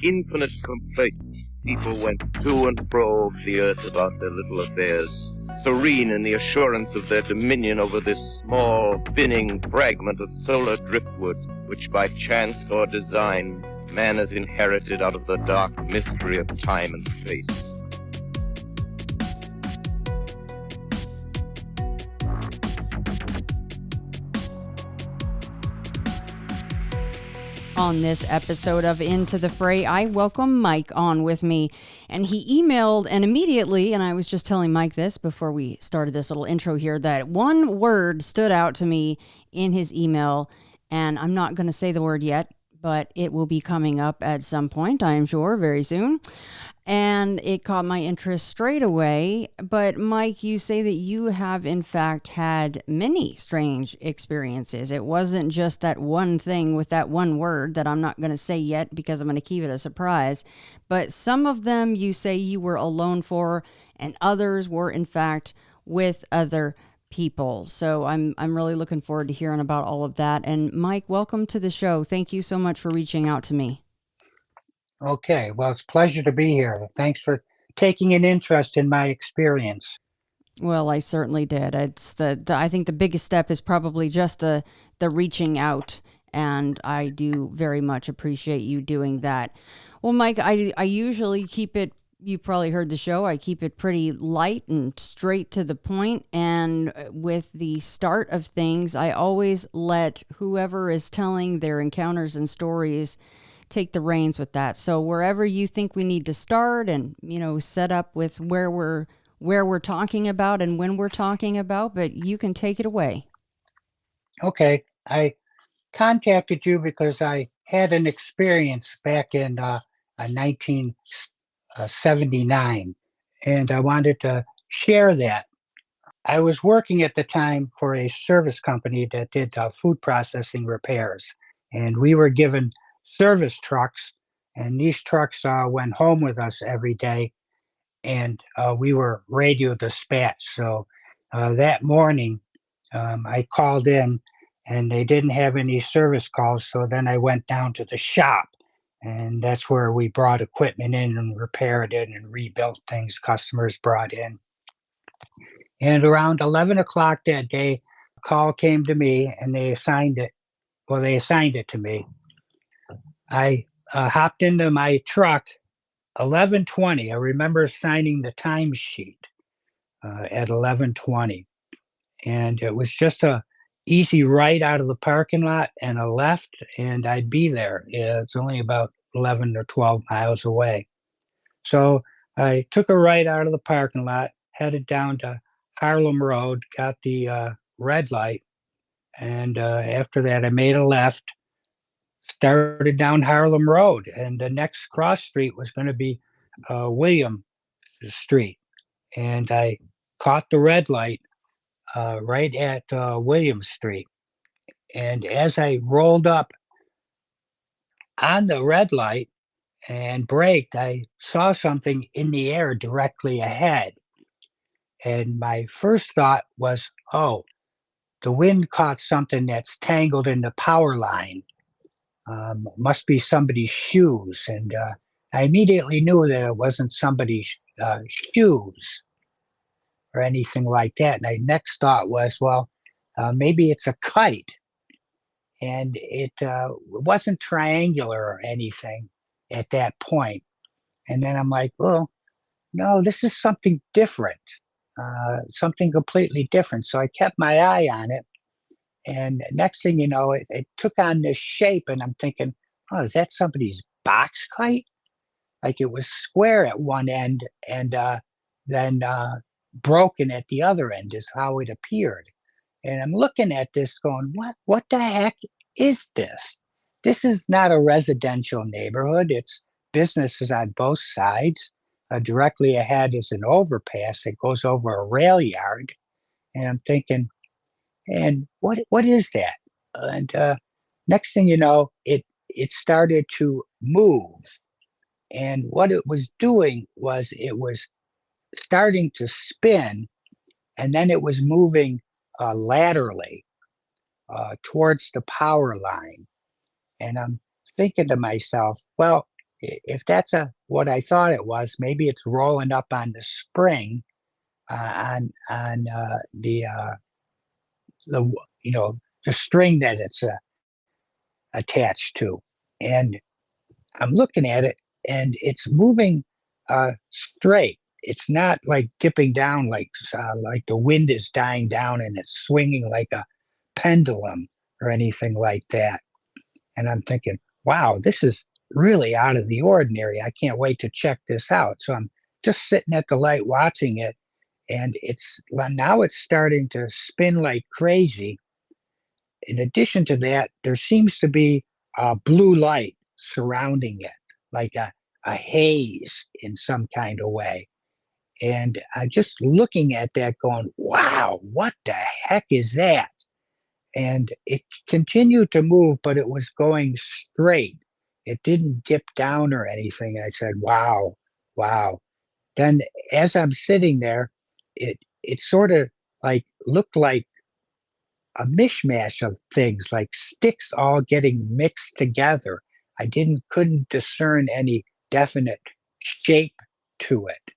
infinite complacence, people went to and fro over the earth about their little affairs, serene in the assurance of their dominion over this small, spinning fragment of solar driftwood, which by chance or design man has inherited out of the dark mystery of time and space. On this episode of Into the Fray, I welcome Mike on with me. And he emailed, and immediately, and I was just telling Mike this before we started this little intro here, that one word stood out to me in his email, and I'm not going to say the word yet, but it will be coming up at some point, I am sure, very soon. And it caught my interest straight away. But Mike, you say that you have in fact had many strange experiences. It wasn't just that one thing with that one word that I'm not going to say yet because I'm going to keep it a surprise. But some of them you say you were alone for, and others were in fact with other people. So I'm really looking forward to hearing about all of that. And Mike, welcome to the show. Thank you so much for reaching out to me. Okay, well, it's a pleasure to be here. Thanks for taking an interest in my experience. Well, I certainly did. It's I think the biggest step is probably just the reaching out, and I do very much appreciate you doing that. Well, Mike, I usually keep it, you probably heard the show, I keep it pretty light and straight to the point, and with the start of things, I always let whoever is telling their encounters and stories take the reins with that. So wherever you think we need to start and, set up with where we're talking about and when we're talking about, but you can take it away. Okay, I contacted you because I had an experience back in 1979, and I wanted to share that. I was working at the time for a service company that did food processing repairs, and we were given service trucks, and these trucks went home with us every day, and we were radio dispatched. So that morning, I called in, and they didn't have any service calls, so then I went down to the shop, and that's where we brought equipment in and repaired it and rebuilt things customers brought in. And around 11 o'clock that day, a call came to me, and they assigned it to me. I hopped into my truck 11:20. I remember signing the timesheet at 11:20, and it was just a easy right out of the parking lot and a left, and I'd be there. It's only about 11 or 12 miles away. So I took a right out of the parking lot, headed down to Harlem Road, got the red light, and after that I made a left, started down Harlem Road, and the next cross street was going to be William Street, and I caught the red light right at William Street. And as I rolled up on the red light and braked, I saw something in the air directly ahead. And my first thought was, oh, the wind caught something that's tangled in the power line. Must be somebody's shoes. And I immediately knew that it wasn't somebody's shoes or anything like that. And my next thought was, well, maybe it's a kite. And it wasn't triangular or anything at that point. And then I'm like, well, no, this is something different, something completely different. So I kept my eye on it. And next thing you know, it took on this shape, and I'm thinking, oh, is that somebody's box kite? Like it was square at one end and then broken at the other end is how it appeared. And I'm looking at this going, what the heck is this? This is not a residential neighborhood. It's businesses on both sides. Directly ahead is an overpass that goes over a rail yard. And I'm thinking, and what is that? And next thing you know, it started to move. And what it was doing was it was starting to spin, and then it was moving laterally towards the power line. And I'm thinking to myself, well, if that's what I thought it was, maybe it's rolling up on the spring on the the string that it's attached to, and I'm looking at it, and it's moving straight. It's not like dipping down like the wind is dying down and it's swinging like a pendulum or anything like that. And I'm thinking, wow, this is really out of the ordinary. I can't wait to check this out. So I'm just sitting at the light watching it, and it's starting to spin like crazy. In addition to that, there seems to be a blue light surrounding it, like a haze in some kind of way. And I'm just looking at that going, wow, what the heck is that? And it continued to move, but it was going straight. It didn't dip down or anything. I said, wow, wow. Then as I'm sitting there, it sort of like looked like a mishmash of things, like sticks all getting mixed together. I didn't couldn't discern any definite shape to it.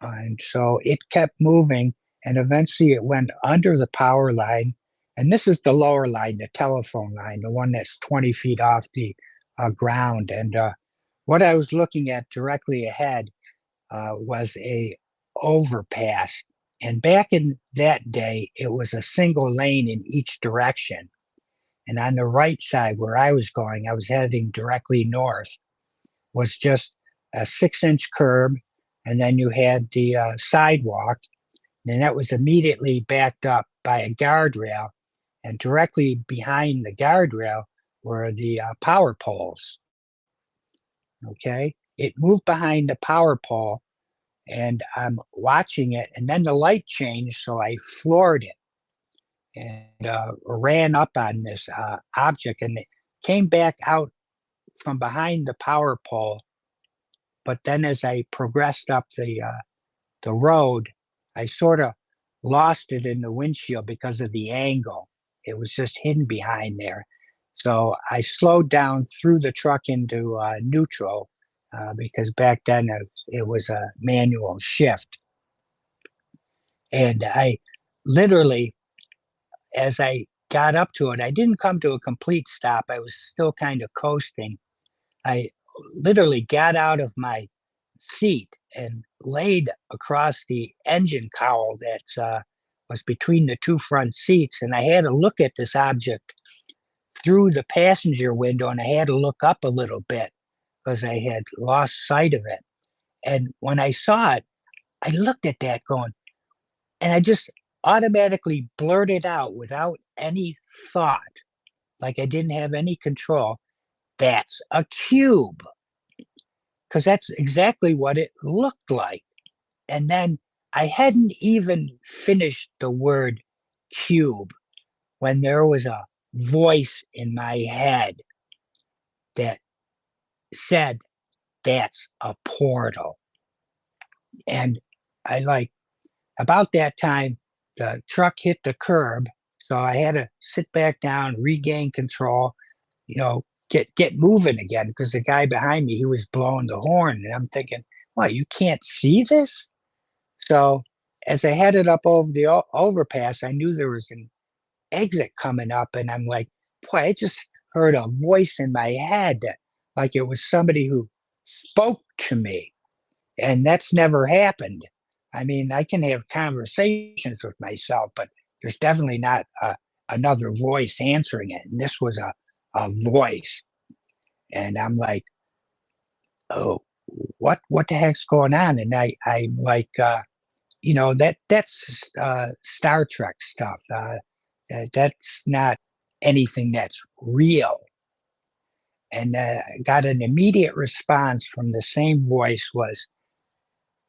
And so it kept moving, and eventually it went under the power line. And this is the lower line, the telephone line, the one that's 20 feet off the ground. And what I was looking at directly ahead was a overpass. And back in that day, it was a single lane in each direction. And on the right side where I was going, I was heading directly north, was just a 6-inch curb. And then you had the sidewalk, and that was immediately backed up by a guardrail. And directly behind the guardrail were the power poles. Okay. It moved behind the power pole, and I'm watching it, and then the light changed, so I floored it and ran up on this object, and it came back out from behind the power pole. But then as I progressed up the road, I sort of lost it in the windshield because of the angle. It was just hidden behind there. So I slowed down, threw the truck into neutral because back then it was a manual shift. And I literally, as I got up to it, I didn't come to a complete stop. I was still kind of coasting. I literally got out of my seat and laid across the engine cowl that was between the two front seats. And I had to look at this object through the passenger window, and I had to look up a little bit because I had lost sight of it. And when I saw it, I looked at that going, and I just automatically blurted out without any thought, like I didn't have any control, that's a cube. Because that's exactly what it looked like. And then I hadn't even finished the word cube when there was a voice in my head that said, that's a portal. And I about that time, the truck hit the curb. So I had to sit back down, regain control, get moving again, because the guy behind me, he was blowing the horn. And I'm thinking, what, you can't see this? So as I headed up over the overpass, I knew there was an exit coming up. And I'm like, boy, I just heard a voice in my head, like it was somebody who spoke to me. And that's never happened. I mean, I can have conversations with myself, but there's definitely not another voice answering it. And this was a voice. And I'm like, oh, what the heck's going on? And I'm like, that's Star Trek stuff. That's not anything that's real. And got an immediate response from the same voice was,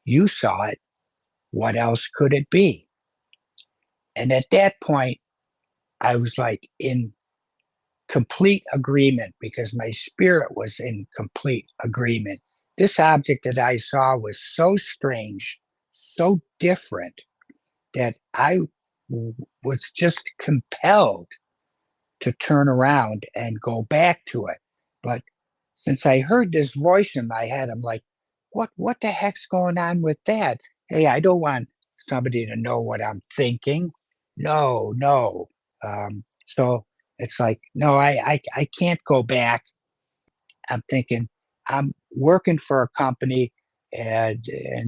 you saw it. What else could it be? And at that point, I was like in complete agreement because my spirit was in complete agreement. This object that I saw was so strange, so different, that I was just compelled to turn around and go back to it. But since I heard this voice in my head, I'm like, what the heck's going on with that? Hey, I don't want somebody to know what I'm thinking. No, no. So it's like, no, I can't go back. I'm thinking I'm working for a company, and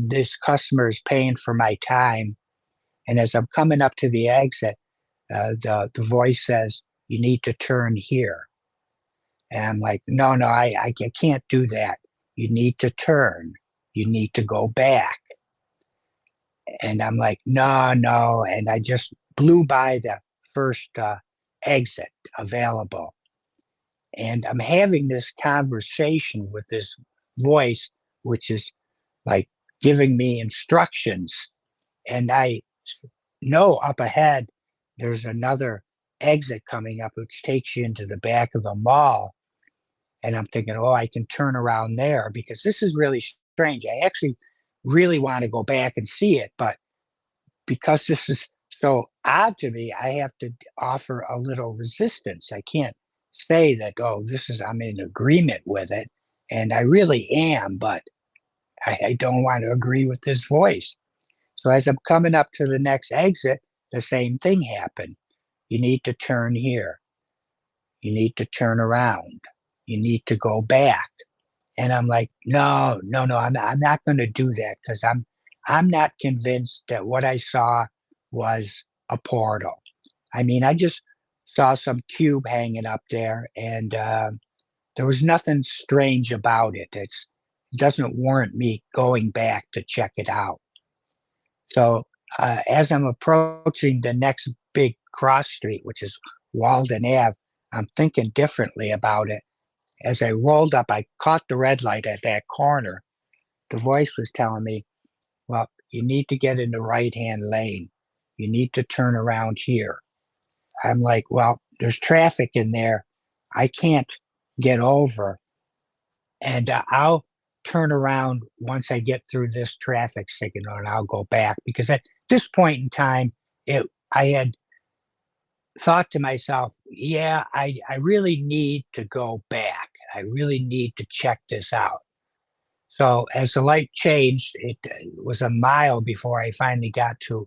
this customer is paying for my time. And as I'm coming up to the exit, the voice says, "You need to turn here." And I'm like, no, no, I can't do that. You need to turn. You need to go back. And I'm like, no, no. And I just blew by the first exit available. And I'm having this conversation with this voice, which is like giving me instructions. And I know up ahead, there's another exit coming up, which takes you into the back of the mall. And I'm thinking, oh, I can turn around there because this is really strange. I actually really want to go back and see it, but because this is so odd to me, I have to offer a little resistance. I can't say that, oh, I'm in agreement with it. And I really am, but I don't want to agree with this voice. So as I'm coming up to the next exit, the same thing happened. You need to turn here. You need to turn around. You need to go back. And I'm like, no, no, no, I'm not going to do that because I'm not convinced that what I saw was a portal. I mean, I just saw some cube hanging up there, and there was nothing strange about it. It doesn't warrant me going back to check it out. So as I'm approaching the next big cross street, which is Walden Ave, I'm thinking differently about it. As I rolled up, I caught the red light at that corner. The voice was telling me, well, you need to get in the right-hand lane. You need to turn around here. I'm like, well, there's traffic in there. I can't get over. And I'll turn around once I get through this traffic signal and I'll go back. Because at this point in time, I had thought to myself, yeah, I really need to go back. I really need to check this out. So as the light changed, it was a mile before I finally got to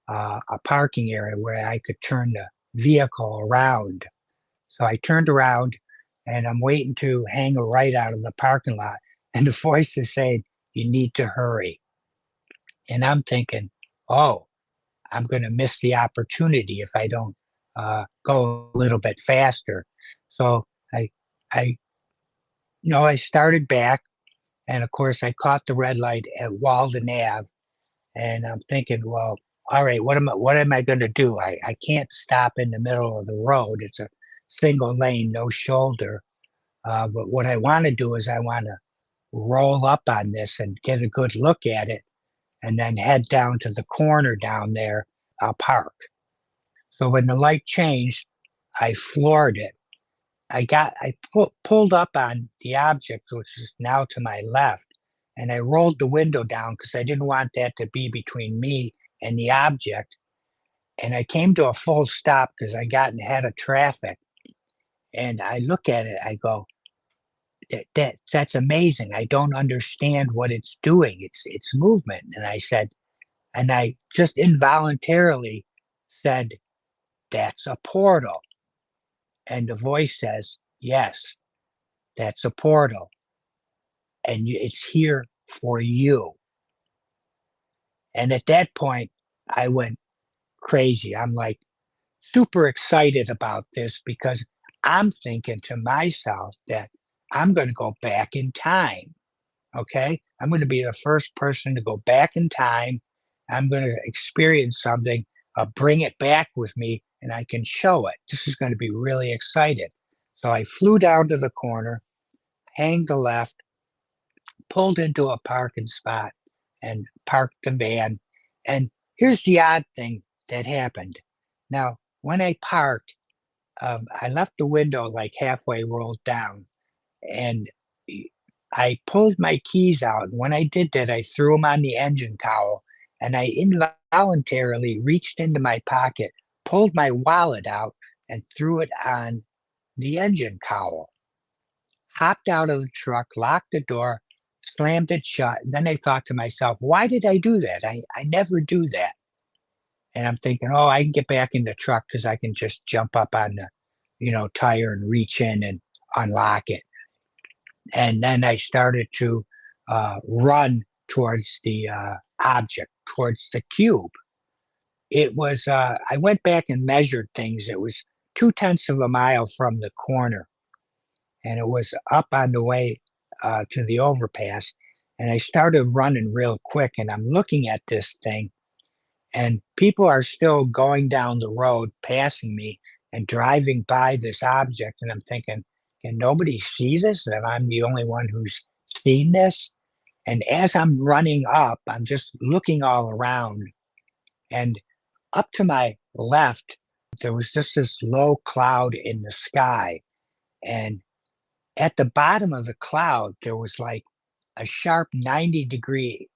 a parking area where I could turn the vehicle around. So I turned around and I'm waiting to hang a right out of the parking lot. And the voice is saying, you need to hurry. And I'm thinking, oh, I'm going to miss the opportunity if I don't go a little bit faster. So I, I, I started back, and of course I caught the red light at Walden Ave, and I'm thinking, well, all right, what am I going to do? I can't stop in the middle of the road. It's a single lane, no shoulder. But what I want to do is I want to roll up on this and get a good look at it, and then head down to the corner down there. I'll park. So when the light changed, I floored it. Pulled up on the object, which is now to my left, and I rolled the window down because I didn't want that to be between me and the object. And I came to a full stop because I got ahead of traffic. And I look at it, I go, that's amazing. I don't understand what it's doing. It's movement. And I just involuntarily said, that's a portal. And the voice says, yes, that's a portal. And it's here for you. And at that point, I went crazy. I'm like super excited about this because I'm thinking to myself that I'm going to go back in time. Okay. I'm going to be the first person to go back in time. I'm going to experience something, bring it back with me, and I can show it. This is going to be really excited. So I flew down to the corner, hanged a left, pulled into a parking spot, and parked the van. And here's the odd thing that happened. Now, when I parked, I left the window like halfway rolled down, and I pulled my keys out. And when I did that, I threw them on the engine cowl, and I involuntarily reached into my pocket, pulled my wallet out, and threw it on the engine cowl. hopped out of the truck, locked the door, slammed it shut. And then I thought to myself, why did I do that? I never do that. And I'm thinking, oh, I can get back in the truck because I can just jump up on the, tire and reach in and unlock it. And then I started to run towards the object, towards the cube. It was, I went back and measured things. It was 2/10 of a mile from the corner. And it was up on the way to the overpass. And I started running real quick. And I'm looking at this thing. And people are still going down the road, passing me and driving by this object. And I'm thinking, can nobody see this? That I'm the only one who's seen this? And as I'm running up, I'm just looking all around. And up to my left, there was just this low cloud in the sky. And at the bottom of the cloud, there was like a sharp 90-degree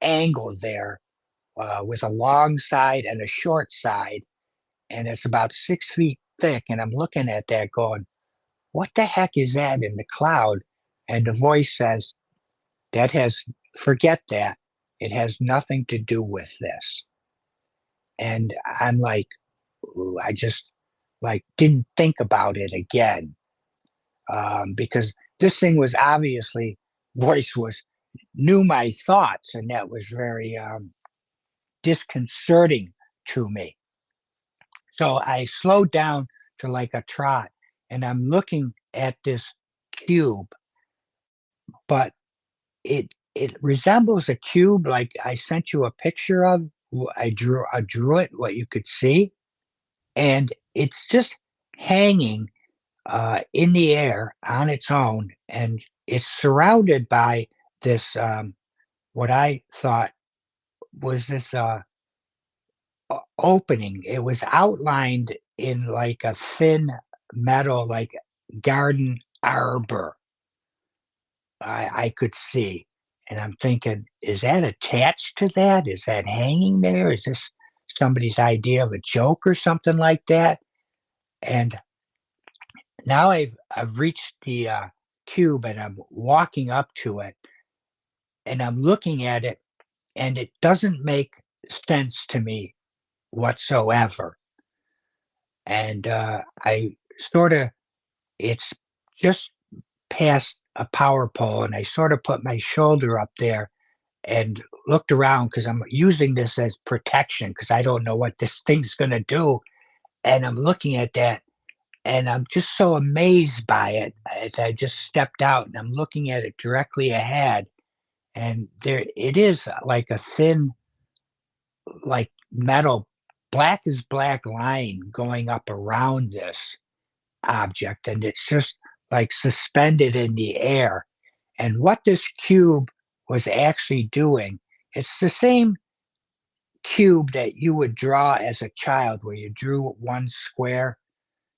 angle there with a long side and a short side. And it's about 6 feet thick. And I'm looking at that going, what the heck is that in the cloud? And the voice says, forget that. It has nothing to do with this. And I'm like, ooh, I just like didn't think about it again. Because this thing was obviously, knew my thoughts, and that was very disconcerting to me. So I slowed down to like a trot, and I'm looking at this cube, but it resembles a cube like I sent you a picture of. I drew it, what you could see, and it's just hanging in the air on its own, and it's surrounded by this what I thought was this opening. It was outlined in like a thin metal, like garden arbor. I could see, and I'm thinking, is that attached to that? Is that hanging there? Is this somebody's idea of a joke or something like that? And now I've reached the cube, and I'm walking up to it, and I'm looking at it, and it doesn't make sense to me whatsoever. And I sort of, it's just past a power pole, and I sort of put my shoulder up there and looked around because I'm using this as protection because I don't know what this thing's going to do. And I'm looking at that, and I'm just so amazed by it. I just stepped out, and I'm looking at it directly ahead, and there it is, like a thin, like metal, black as black line going up around this object, and it's just like suspended in the air. And what this cube was actually doing, it's the same cube that you would draw as a child, where you drew one square,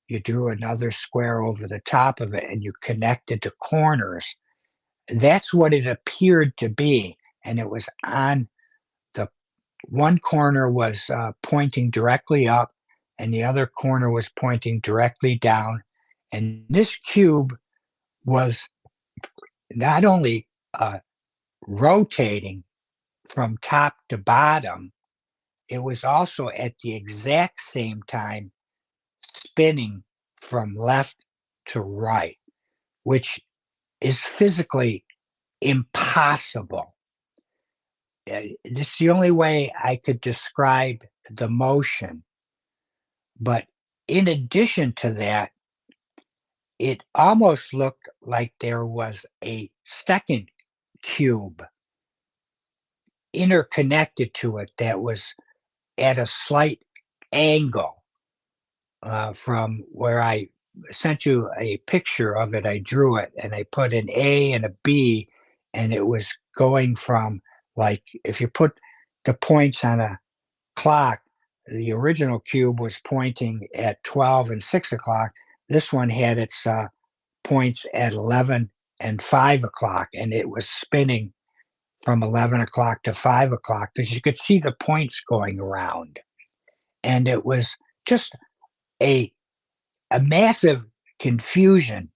you drew another square over the top of it, and you connected the corners. That's what it appeared to be. And it was on the one corner was pointing directly up, and the other corner was pointing directly down. And this cube was not only rotating from top to bottom, it was also at the exact same time spinning from left to right, which is physically impossible. It's the only way I could describe the motion. But in addition to that, it almost looked like there was a second cube interconnected to it that was at a slight angle from where I sent you a picture of it. I drew it, and I put an A and a B, and it was going from, like, if you put the points on a clock, the original cube was pointing at 12 and 6 o'clock. This one had its points at 11 and 5 o'clock, and it was spinning from 11 o'clock to 5 o'clock because you could see the points going around. And it was just a massive confusion.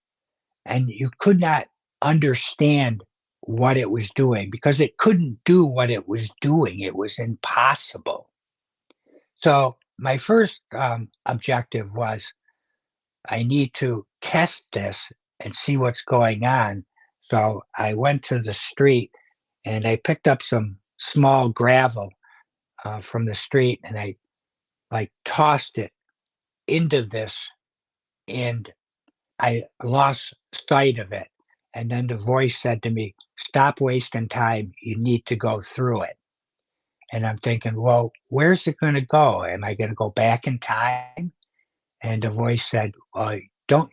and you could not understand what it was doing because it couldn't do what it was doing. It was impossible. So my first objective was I need to test this and see what's going on. So I went to the street and I picked up some small gravel from the street and I like tossed it into this, and I lost sight of it. And then the voice said to me, "Stop wasting time. You need to go through it." And I'm thinking, well, where's it going to go? Am I going to go back in time? And the voice said, don't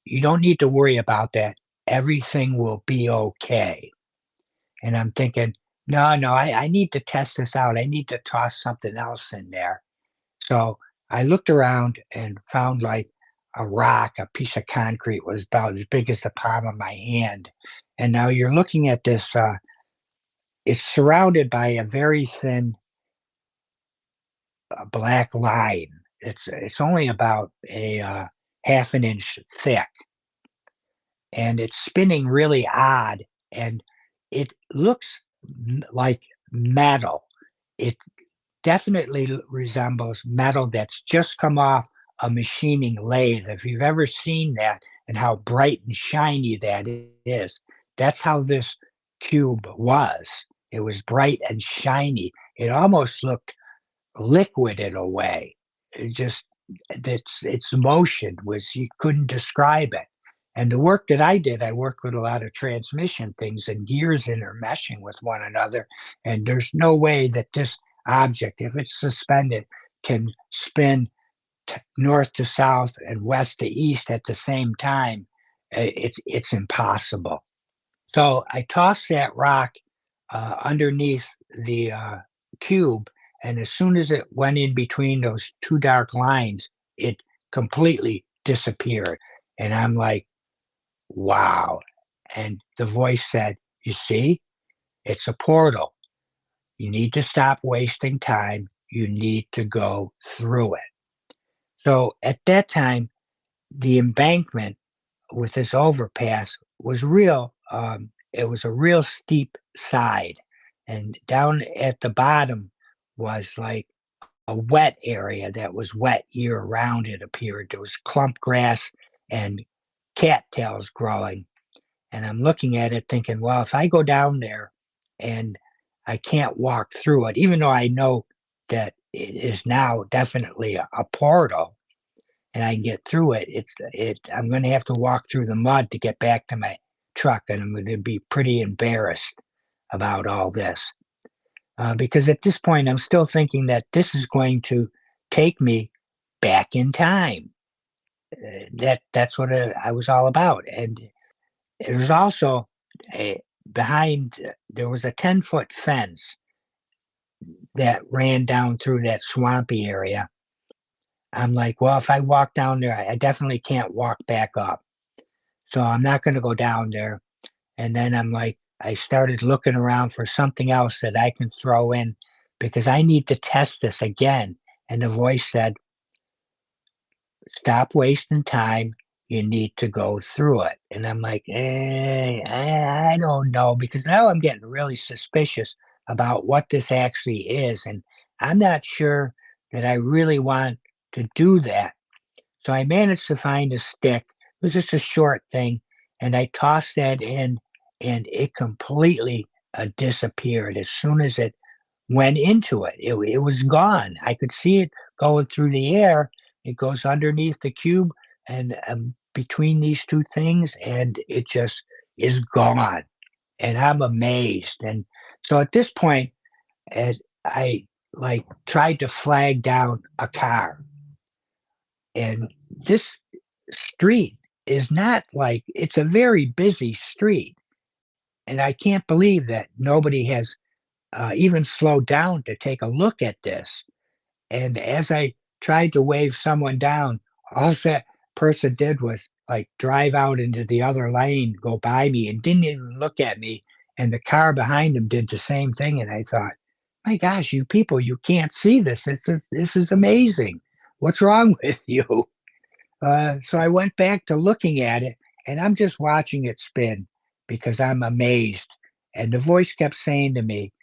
you don't need to worry about that. Everything will be okay. And I'm thinking, no, I need to test this out. I need to toss something else in there. So I looked around and found like a rock, a piece of concrete was about as big as the palm of my hand. And now you're looking at this, it's surrounded by a very thin black line. It's only about a half an inch thick, and it's spinning really odd, and it looks like metal. It definitely resembles metal that's just come off a machining lathe. If you've ever seen that and how bright and shiny that is, that's how this cube was. It was bright and shiny. It almost looked liquid in a way. It just its motion was, you couldn't describe it. And the work that I did, I worked with a lot of transmission things and gears intermeshing with one another. And there's no way that this object, if it's suspended, can spin north to south and west to east at the same time. It's impossible. So I tossed that rock underneath the cube, and as soon as it went in between those two dark lines, it completely disappeared. And I'm like, wow. And the voice said, "You see, it's a portal. You need to stop wasting time. You need to go through it." So at that time, the embankment with this overpass was real. It was a real steep side, and down at the bottom was like a wet area that was wet year round. It appeared there was clump grass and cattails growing, and I'm looking at it thinking, well, if I go down there and I can't walk through it, even though I know that it is now definitely a portal and I can get through it, I'm going to have to walk through the mud to get back to my truck, and I'm going to be pretty embarrassed about all this. Because at this point, I'm still thinking that this is going to take me back in time. That's what I was all about. And there was also there was a 10-foot fence that ran down through that swampy area. I'm like, well, if I walk down there, I definitely can't walk back up. So I'm not going to go down there. And then I'm like, I started looking around for something else that I can throw in because I need to test this again. And the voice said, "Stop wasting time. You need to go through it." And I'm like, I don't know, because now I'm getting really suspicious about what this actually is. And I'm not sure that I really want to do that. So I managed to find a stick. It was just a short thing. And I tossed that in, and it completely disappeared. As soon as it went into it, it was gone. I could see it going through the air. It goes underneath the cube and between these two things, and it just is gone. And I'm amazed. And so at this point, I like tried to flag down a car. And this street is not like, it's a very busy street. And I can't believe that nobody has even slowed down to take a look at this. And as I tried to wave someone down, all that person did was like drive out into the other lane, go by me, and didn't even look at me. And the car behind him did the same thing. And I thought, my gosh, you people, you can't see this. This is amazing. What's wrong with you? So I went back to looking at it, And I'm just watching it spin because I'm amazed. And the voice kept saying to me,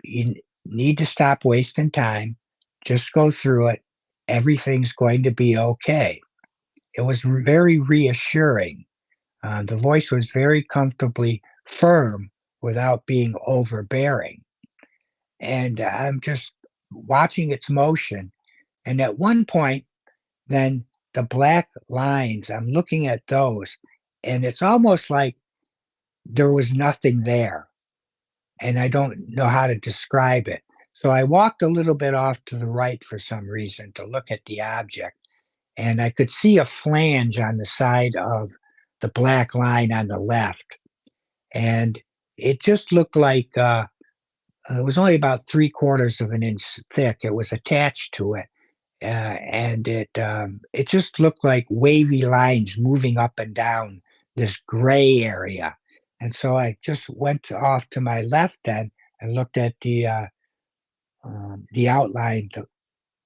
you need to stop wasting time. Just go through it. Everything's going to be okay. It was very reassuring. The voice was very comfortably firm without being overbearing. And I'm just watching its motion. And at one point, then the black lines, I'm looking at those, and it's almost like there was nothing there. And I don't know how to describe it. So I walked a little bit off to the right for some reason to look at the object, and I could see a flange on the side of the black line on the left. And it just looked like it was only about 3/4 of an inch thick. It was attached to it. And it just looked like wavy lines moving up and down this gray area. And so I just went off to my left then and looked at the outline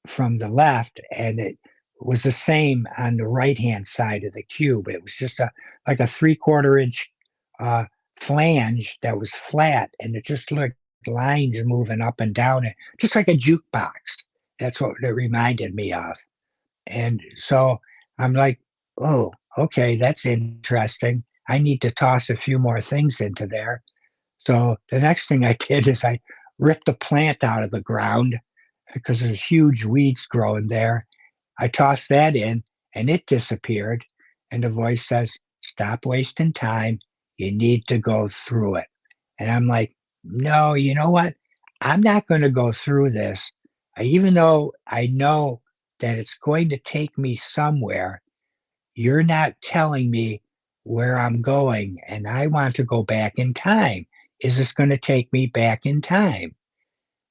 from the left, and it was the same on the right hand side of the cube. It was just like a 3/4 inch uh, flange that was flat, and it just looked lines moving up and down it, just like a jukebox. That's what it reminded me of. And so I'm like, oh, okay, that's interesting. I need to toss a few more things into there. So the next thing I did is I ripped the plant out of the ground because there's huge weeds growing there. I tossed that in and it disappeared. And the voice says, stop wasting time. You need to go through it. And I'm like, no, you know what? I'm not going to go through this. Even though I know that it's going to take me somewhere, you're not telling me where I'm going, and I want to go back in time. Is this going to take me back in time?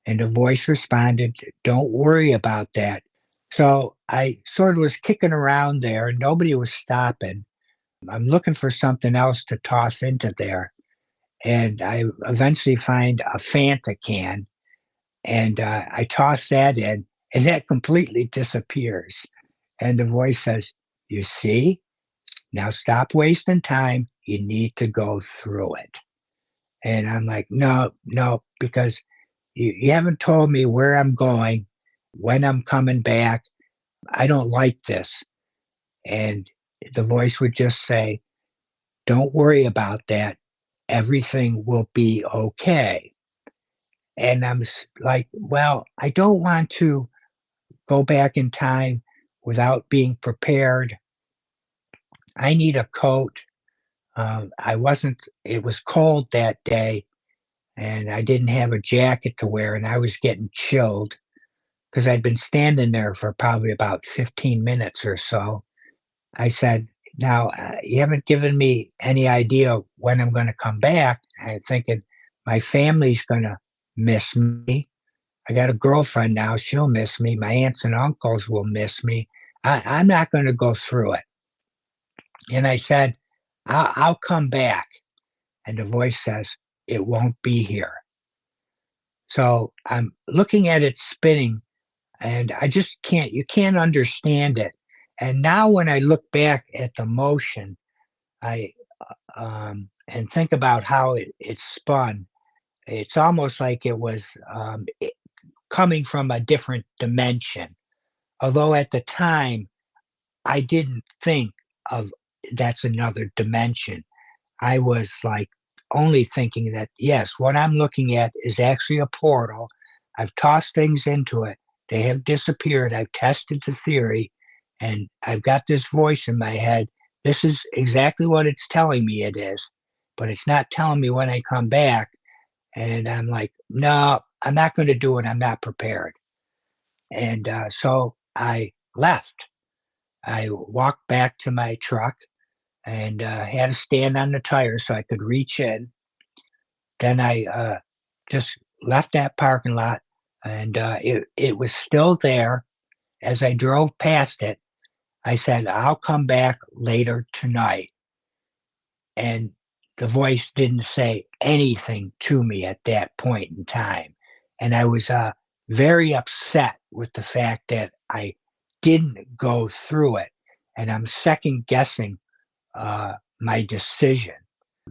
And the voice responded, don't worry about that. So I sort of was kicking around there, and nobody was stopping. I'm looking for something else to toss into there. And I eventually find a Fanta can, and I toss that in, and that completely disappears. And the voice says, you see, now stop wasting time. You need to go through it. And I'm like, no, no, because you haven't told me where I'm going, when I'm coming back. I don't like this. And the voice would just say, don't worry about that. Everything will be okay. And I'm like, well, I don't want to go back in time without being prepared. I need a coat. It was cold that day, and I didn't have a jacket to wear, and I was getting chilled because I'd been standing there for probably about 15 minutes or so. I said, now, you haven't given me any idea when I'm going to come back. I'm thinking my family's going to miss me. I got a girlfriend now. She'll miss me. My aunts and uncles will miss me. I'm not going to go through it. And I said, I'll come back. And the voice says, it won't be here. So I'm looking at it spinning, and you can't understand it. And now when I look back at the motion, I and think about how it spun, it's almost like it was coming from a different dimension. Although at the time, I didn't think of that's another dimension. I was like only thinking that, yes, what I'm looking at is actually a portal. I've tossed things into it. They have disappeared. I've tested the theory, and I've got this voice in my head. This is exactly what it's telling me it is, but it's not telling me when I come back. And I'm like, no, I'm not going to do it. I'm not prepared. And so I left. I walked back to my truck and had to stand on the tires so I could reach in. Then I just left that parking lot, and it was still there. As I drove past it, I said, I'll come back later tonight. And the voice didn't say anything to me at that point in time. And I was very upset with the fact that I didn't go through it. And I'm second guessing my decision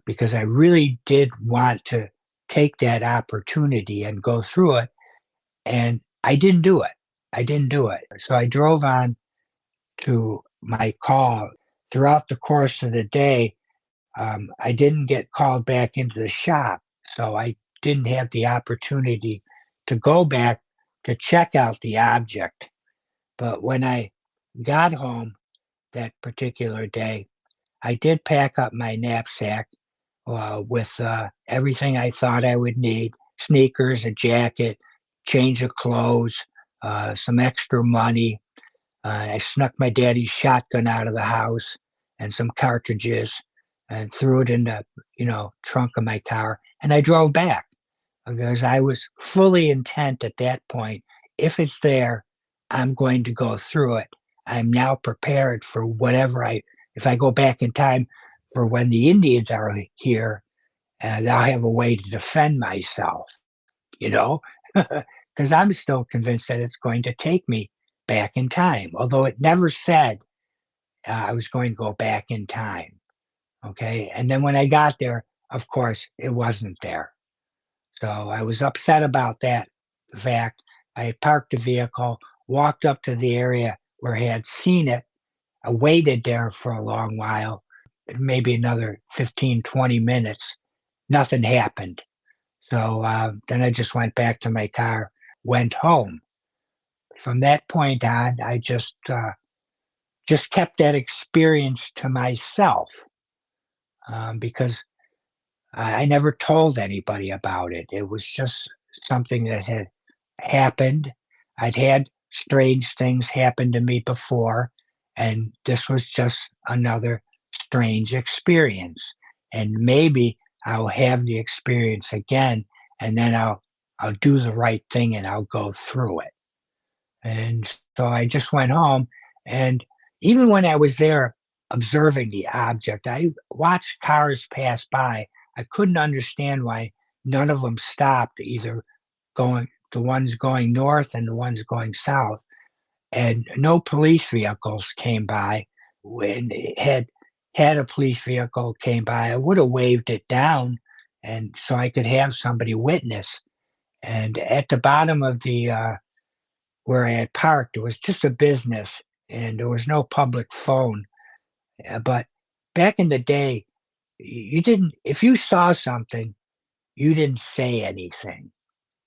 because I really did want to take that opportunity and go through it. And I didn't do it. I didn't do it. So I drove on to my call. Throughout the course of the day, I didn't get called back into the shop. So I didn't have the opportunity to go back to check out the object. But when I got home that particular day, I did pack up my knapsack with everything I thought I would need: sneakers, a jacket, change of clothes, some extra money. I snuck my daddy's shotgun out of the house and some cartridges and threw it in the trunk of my car, and I drove back because I was fully intent at that point. If it's there, I'm going to go through it. I'm now prepared for whatever if I go back in time for when the Indians are here, and I'll have a way to defend myself, because I'm still convinced that it's going to take me back in time, although it never said I was going to go back in time. Okay. And then when I got there, of course, it wasn't there. So I was upset about that fact. I had parked the vehicle, walked up to the area where I had seen it. I waited there for a long while, maybe another 15, 20 minutes. Nothing happened. So then I just went back to my car, went home. From that point on, I just kept that experience to myself because I never told anybody about it. It was just something that had happened. I'd had strange things happen to me before, and this was just another strange experience. And maybe I'll have the experience again, and then I'll do the right thing and I'll go through it. And so I just went home, and even when I was there observing the object, I watched cars pass by. I couldn't understand why none of them stopped, either the ones going north and the ones going south. And no police vehicles came by. When it had a police vehicle came by, I would have waved it down, and so I could have somebody witness. And at the bottom of the where I had parked, it was just a business, and there was no public phone. But back in the day, you didn't. If you saw something, you didn't say anything.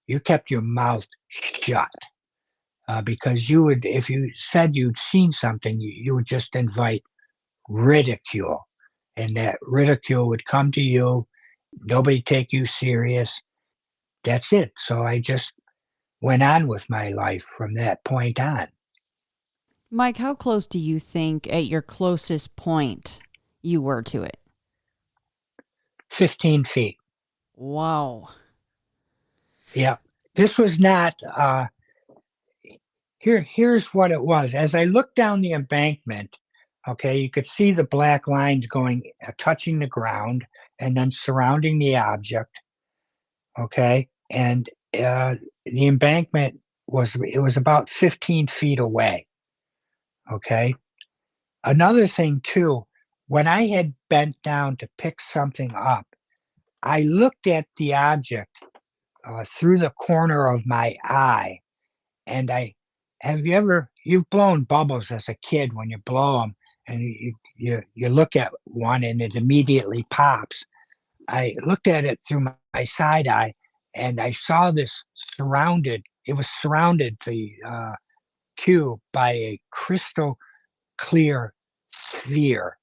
You kept your mouth shut because you would, if you said you'd seen something, you would just invite ridicule, and that ridicule would come to you. Nobody take you serious. That's it. So I just went on with my life from that point on. Mike, how close do you think at your closest point you were to it? 15 feet. Wow. Yeah. This was not, here's what it was. As I looked down the embankment, okay, you could see the black lines going, touching the ground and then surrounding the object. Okay. And the embankment was about 15 feet away. Okay. Another thing too, when I had bent down to pick something up, I looked at the object through the corner of my eye, and you've blown bubbles as a kid when you blow them, and you look at one and it immediately pops. I looked at it through my side eye, and I saw this it was surrounded, the cube, by a crystal clear sphere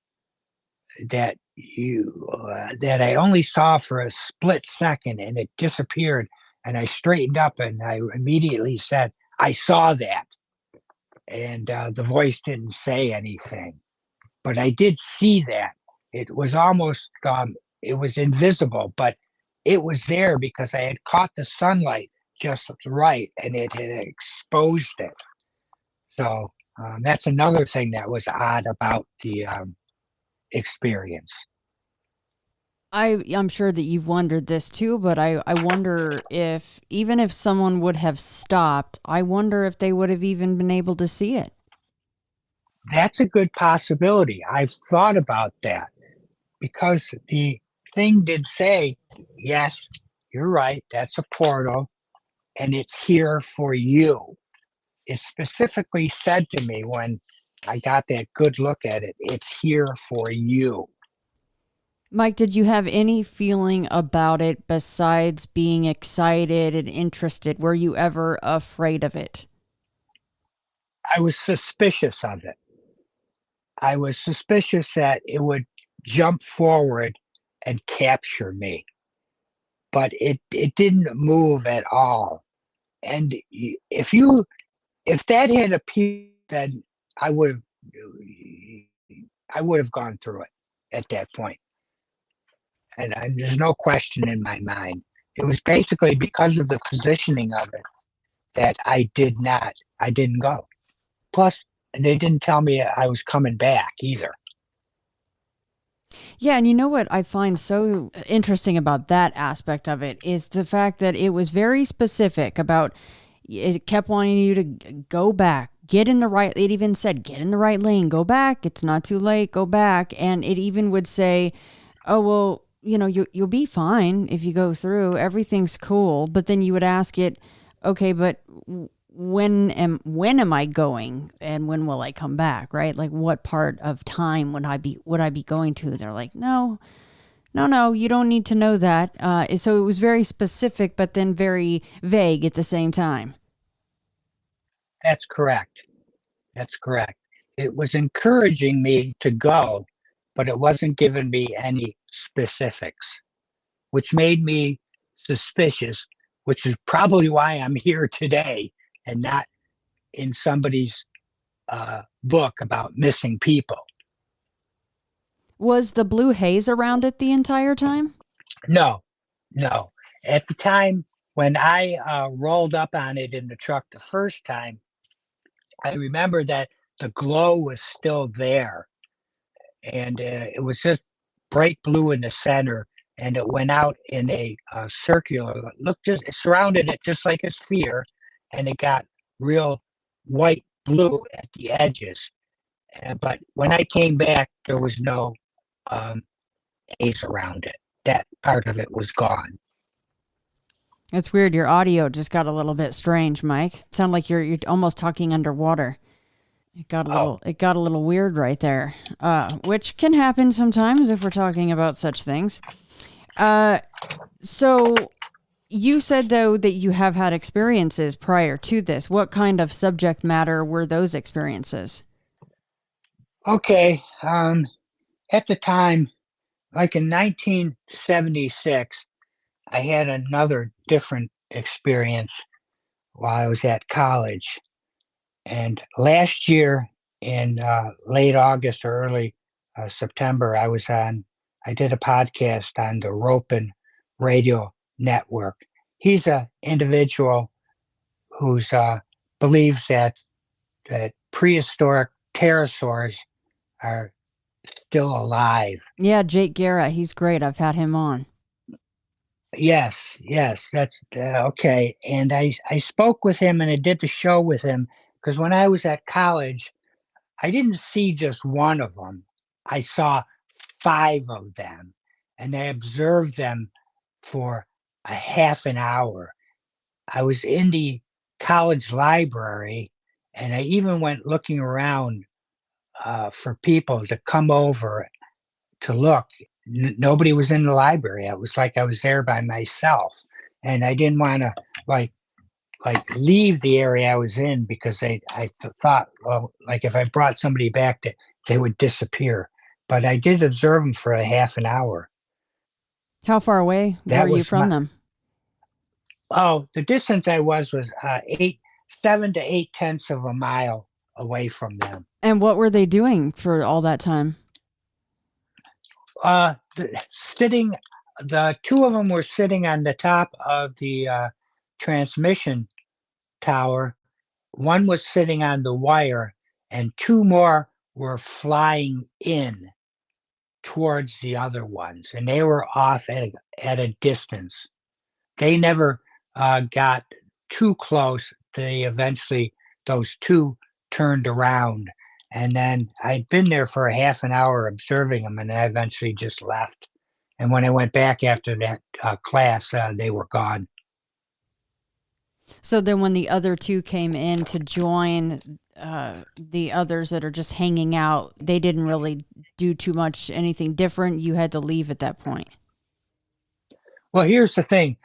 that I only saw for a split second, and it disappeared. And I straightened up and I immediately said, "I saw that." And the voice didn't say anything, but I did see that. It was almost it was invisible, but it was there because I had caught the sunlight just right, and it had exposed it. So that's another thing that was odd about the experience. I'm sure that you've wondered this too, but I wonder if, even if someone would have stopped, I wonder if they would have even been able to see it. That's a good possibility. I've thought about that. because the thing did say, yes, you're right, that's a portal, and it's here for you. It specifically said to me when I got that good look at it, it's here for you. Mike, did you have any feeling about it besides being excited and interested? Were you ever afraid of it? I was suspicious of it. I was suspicious that it would jump forward and capture me, but it didn't move at all. And if that had appeared, then I would have I would have gone through it at that point. And there's no question in my mind. It was basically because of the positioning of it that I didn't go. Plus, they didn't tell me I was coming back either. Yeah, and you know what I find so interesting about that aspect of it is the fact that it was very specific about it kept wanting you to go back, get in the right, it even said get in the right lane, go back, it's not too late, go back, and it even would say, "Oh, well, you'll be fine if you go through, everything's cool." But then you would ask it, "Okay, but when am I going and when will I come back?" Right? Like what part of time would I be going to? They're like, no, no, no, you don't need to know that. So it was very specific, but then very vague at the same time. That's correct. That's correct. It was encouraging me to go, but it wasn't giving me any specifics, which made me suspicious, which is probably why I'm here today and not in somebody's book about missing people. Was the blue haze around it the entire time? No, no. At the time when I rolled up on it in the truck the first time, I remember that the glow was still there, and it was just bright blue in the center, and it went out in a circular look. Just it surrounded it just like a sphere, and it got real white blue at the edges. But when I came back, there was no um, haze around it. That part of it was gone. It's weird. Your audio just got a little bit strange, Mike. It sounded like you're almost talking underwater. Oh, It got a little weird right there, which can happen sometimes if we're talking about such things. So you said though that you have had experiences prior to this. What kind of subject matter were those experiences? okay. At the time, like in 1976, I had another different experience while I was at college. And last year, in late August or early September, I did a podcast on the Ropin Radio Network. He's an individual who's believes that prehistoric pterosaurs are still alive. Yeah, Jake Guerra. He's great. I've had him on. Yes, yes, that's okay. And I spoke with him and I did the show with him because when I was at college, I didn't see just one of them. I saw five of them, and I observed them for a half an hour. I was in the college library, and I even went looking around for people to come over to look. Nobody was in the library. It was like I was there by myself, and I didn't want to like leave the area I was in because I thought, well, like if I brought somebody back, that they would disappear. But I did observe them for a half an hour. How far away were That you was from my them? the distance I was 7 to 8 tenths of a mile away from them. And what were they doing for all that time? Sitting, the two of them were sitting on the top of the transmission tower. One was sitting on the wire, and two more were flying in towards the other ones, and they were off at a distance. They never got too close. Those two turned around And then I'd been there for a half an hour observing them, and I eventually just left. And when I went back after that class, they were gone. So then when the other two came in to join the others that are just hanging out, they didn't really do too much anything different. You had to leave at that point. Well, here's the thing.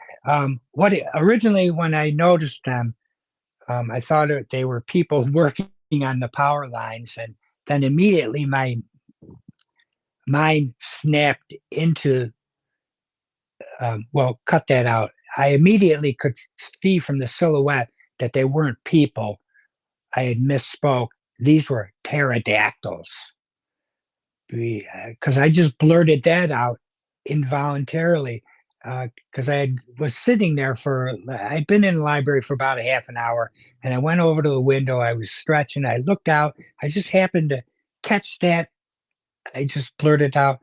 Originally, when I noticed them, I thought they were people working on the power lines, and then immediately my mind snapped into, well, cut that out. I immediately could see from the silhouette that they weren't people. I had misspoke. These were pterodactyls. Because I just blurted that out involuntarily. Because was sitting there I'd been in the library for about a half an hour, and I went over to the window. I was stretching. I looked out. I just happened to catch that. I just blurted out,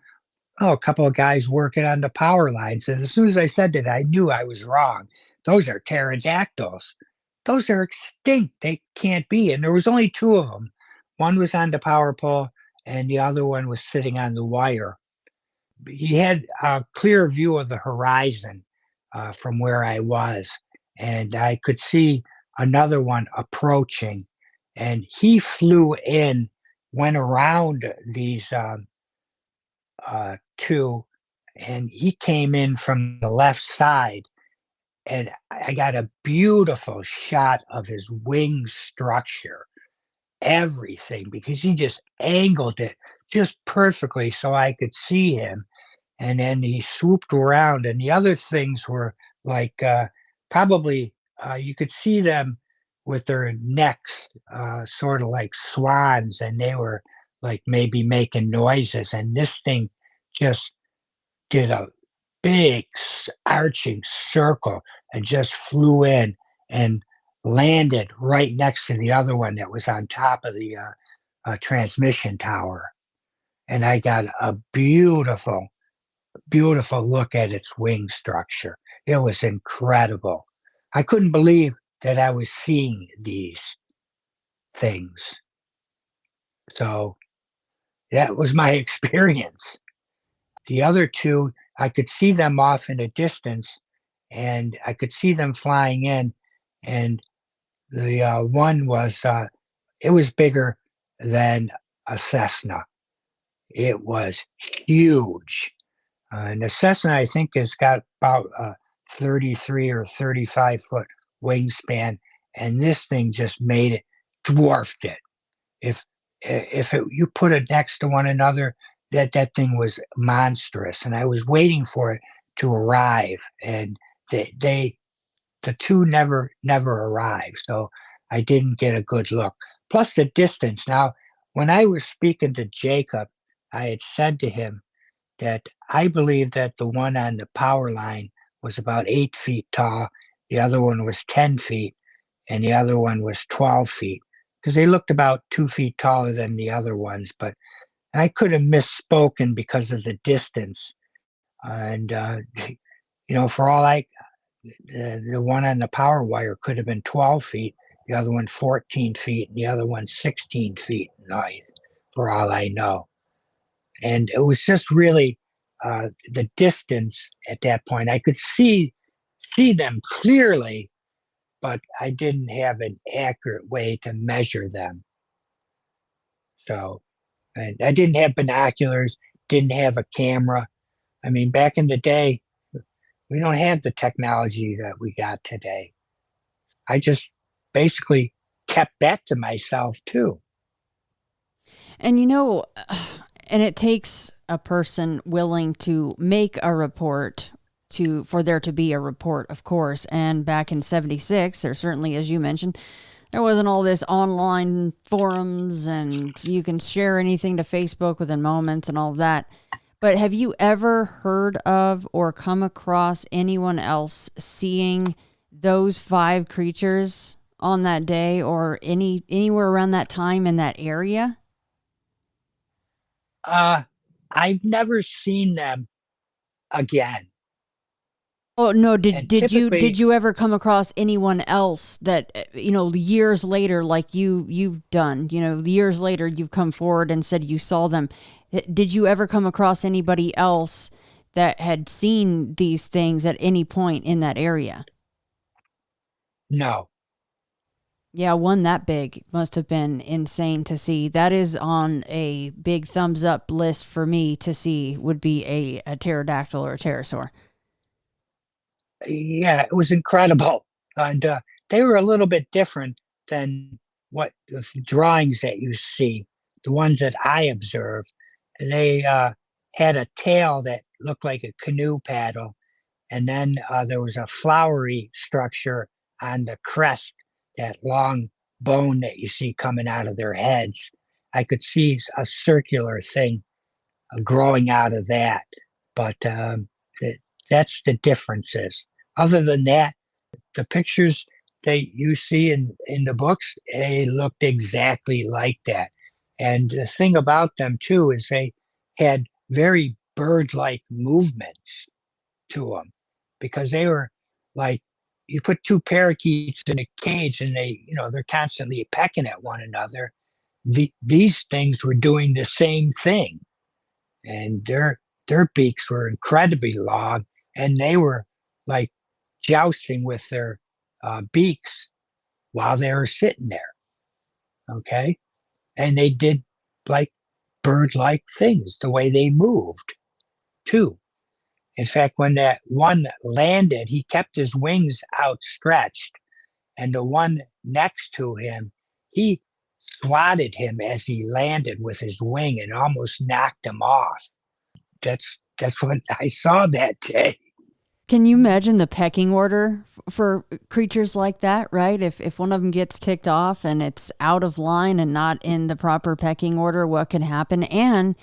"Oh, a couple of guys working on the power lines." And as soon as I said that, I knew I was wrong. Those are pterodactyls. Those are extinct. They can't be. And there was only two of them. One was on the power pole, and the other one was sitting on the wire. He had a clear view of the horizon from where I was, and I could see another one approaching. And he flew in, went around these two, and he came in from the left side, and I got a beautiful shot of his wing structure, everything, because he just angled it just perfectly so I could see him. And then he swooped around, and the other things were like probably you could see them with their necks sort of like swans, and they were like maybe making noises. And this thing just did a big arching circle and just flew in and landed right next to the other one that was on top of the transmission tower. And I got a beautiful look at its wing structure. It was incredible. I couldn't believe that I was seeing these things. So that was my experience. The other two, I could see them off in a distance, and I could see them flying in. And the one was, it was bigger than a Cessna. It was huge. And the Cessna, I think, has got about 33 or 35-foot wingspan, and this thing just made it, dwarfed it. If you put it next to one another, that thing was monstrous. And I was waiting for it to arrive, and the two never arrived, so I didn't get a good look. Plus the distance. Now, when I was speaking to Jacob, I had said to him that I believe that the one on the power line was about 8 feet tall, the other one was 10 feet, and the other one was 12 feet, because they looked about 2 feet taller than the other ones. But I could have misspoken because of the distance. And, for all the one on the power wire could have been 12 feet, the other one 14 feet, and the other one 16 feet in height, for all I know. And it was just really the distance at that point. I could see them clearly, but I didn't have an accurate way to measure them. So, and I didn't have binoculars, didn't have a camera. I mean, back in the day, we don't have the technology that we got today. I just basically kept that to myself too. And and it takes a person willing to make a report for there to be a report, of course. And back in 76, there certainly, as you mentioned, there wasn't all this online forums and you can share anything to Facebook within moments and all of that. But have you ever heard of or come across anyone else seeing those 5 creatures on that day or anywhere around that time in that area? I've never seen them again. Oh no, And did typically, you ever come across anyone else that years later, like you've done, years later you've come forward and said you saw them. Did you ever come across anybody else that had seen these things at any point in that area? no. Yeah, one that big must have been insane to see. That is on a big thumbs up list for me to see would be a pterodactyl or a pterosaur. Yeah, it was incredible. And they were a little bit different than what the drawings that you see, the ones that I observed. They had a tail that looked like a canoe paddle, and then there was a flowery structure on the crest, that long bone that you see coming out of their heads. I could see a circular thing growing out of that, but th- that's the differences. Other than that, the pictures that you see in the books, they looked exactly like that. And the thing about them too is they had very bird-like movements to them, because they were like, you put two parakeets in a cage and they're constantly pecking at one another. These things were doing the same thing, and their beaks were incredibly long, and they were like jousting with their beaks while they were sitting there. Okay, and they did like bird-like things the way they moved too. In fact, when that one landed, he kept his wings outstretched, and the one next to him, he swatted him as he landed with his wing and almost knocked him off. That's what I saw that day. Can you imagine the pecking order for creatures like that, right? If one of them gets ticked off and it's out of line and not in the proper pecking order, what can happen? And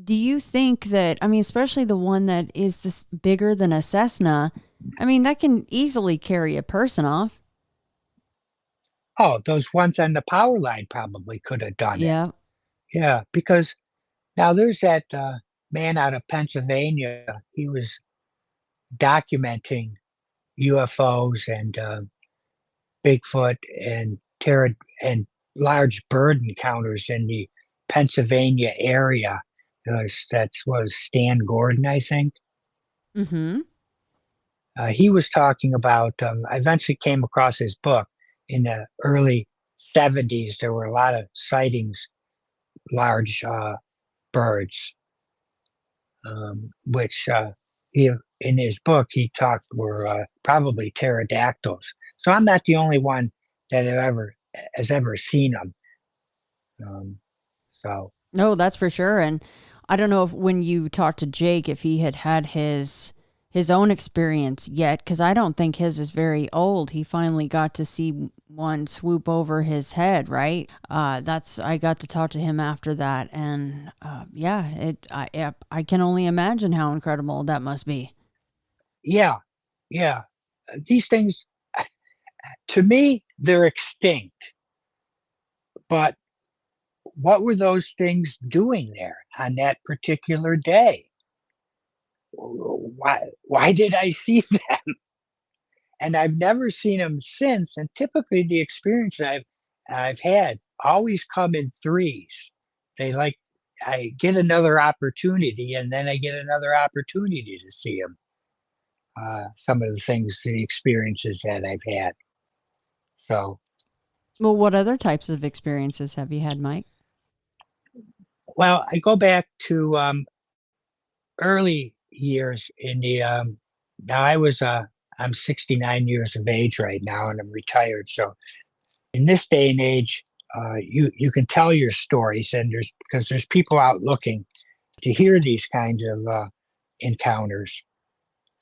do you think that, I mean, especially the one that is this bigger than a Cessna, I mean, that can easily carry a person off. Oh, those ones on the power line probably could have done it. Yeah. Yeah, because now there's that man out of Pennsylvania. He was documenting UFOs and Bigfoot and and large bird encounters in the Pennsylvania area. That was Stan Gordon, I think. Mm-hmm. He was talking about. I eventually came across his book in the early '70s. There were a lot of sightings, large birds, which he in his book he talked were probably pterodactyls. So I'm not the only one that has ever seen them. Um, so No, that's for sure. And I don't know if when you talked to Jake, if he had had his own experience yet, because I don't think his is very old. He finally got to see one swoop over his head, right? That's I got to talk to him after that, and yeah, I can only imagine how incredible that must be. yeah, yeah, these things to me they're extinct. But what were those things doing there on that particular day? Why did I see them? And I've never seen them since. And typically, the experience I've had always come in threes. They like I get another opportunity, and then I get another opportunity to see them. Some of the things, the experiences that I've had. So, Well, what other types of experiences have you had, Mike? well, I go back to early years in the. Now I'm 69 years of age right now, and I'm retired. So in this day and age, you can tell your stories, and there's people out looking to hear these kinds of encounters.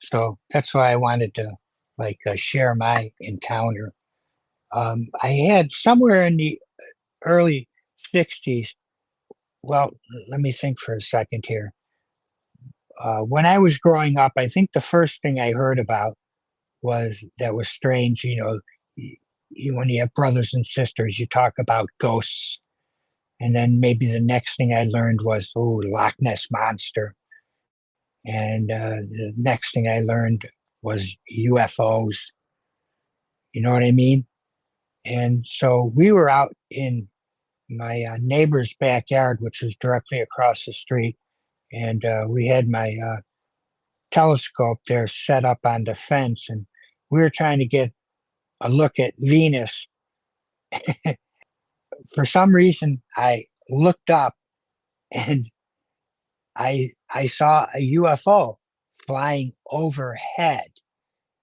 So that's why I wanted to share my encounter. I had somewhere in the early '60s. Well, let me think for a second here. When I was growing up, I think the first thing I heard about was strange. When you have brothers and sisters, you talk about ghosts. And then maybe the next thing I learned was, oh, Loch Ness Monster. And the next thing I learned was UFOs. You know what I mean? And so we were out in my neighbor's backyard, which was directly across the street. And we had my telescope there set up on the fence. And we were trying to get a look at Venus. For some reason, I looked up and I saw a UFO flying overhead.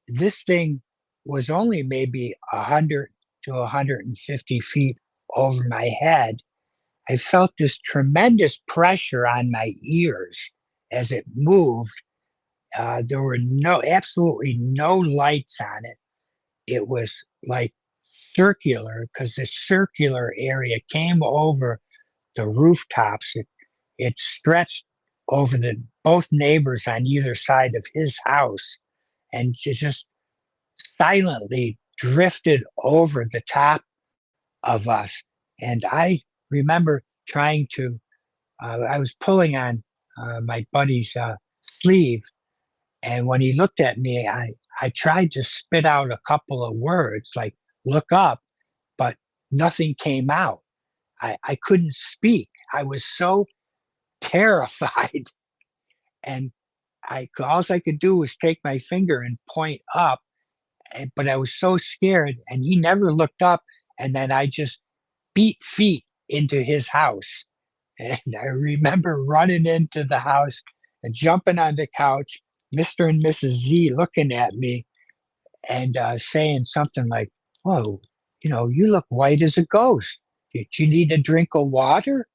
This thing was only maybe 100 to 150 feet over my head. I felt this tremendous pressure on my ears as it moved. There were absolutely no lights on it. It was like circular because the circular area came over the rooftops. It stretched over the both neighbors on either side of his house, and it just silently drifted over the top of us. And I remember trying to, I was pulling on my buddy's sleeve. And when he looked at me, I tried to spit out a couple of words like, look up, but nothing came out. I couldn't speak. I was so terrified. And all I could do was take my finger and point up, but I was so scared, and he never looked up. And then I just beat feet into his house. And I remember running into the house and jumping on the couch, Mr. and Mrs. Z looking at me and saying something like, "Whoa, you look white as a ghost. Did you need a drink of water?"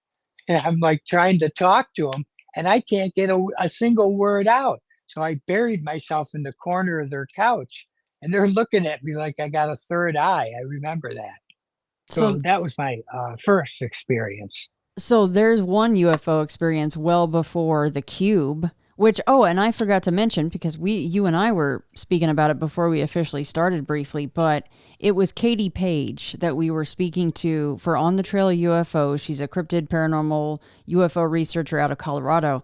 And I'm like trying to talk to him, and I can't get a single word out. So I buried myself in the corner of their couch, and they're looking at me like I got a third eye. I remember that. So So that was my first experience. So there's one UFO experience well before the cube, which, oh, and I forgot to mention because you and I were speaking about it before we officially started briefly, but it was Katie Page that we were speaking to for On the Trail of UFO. She's a cryptid paranormal UFO researcher out of Colorado.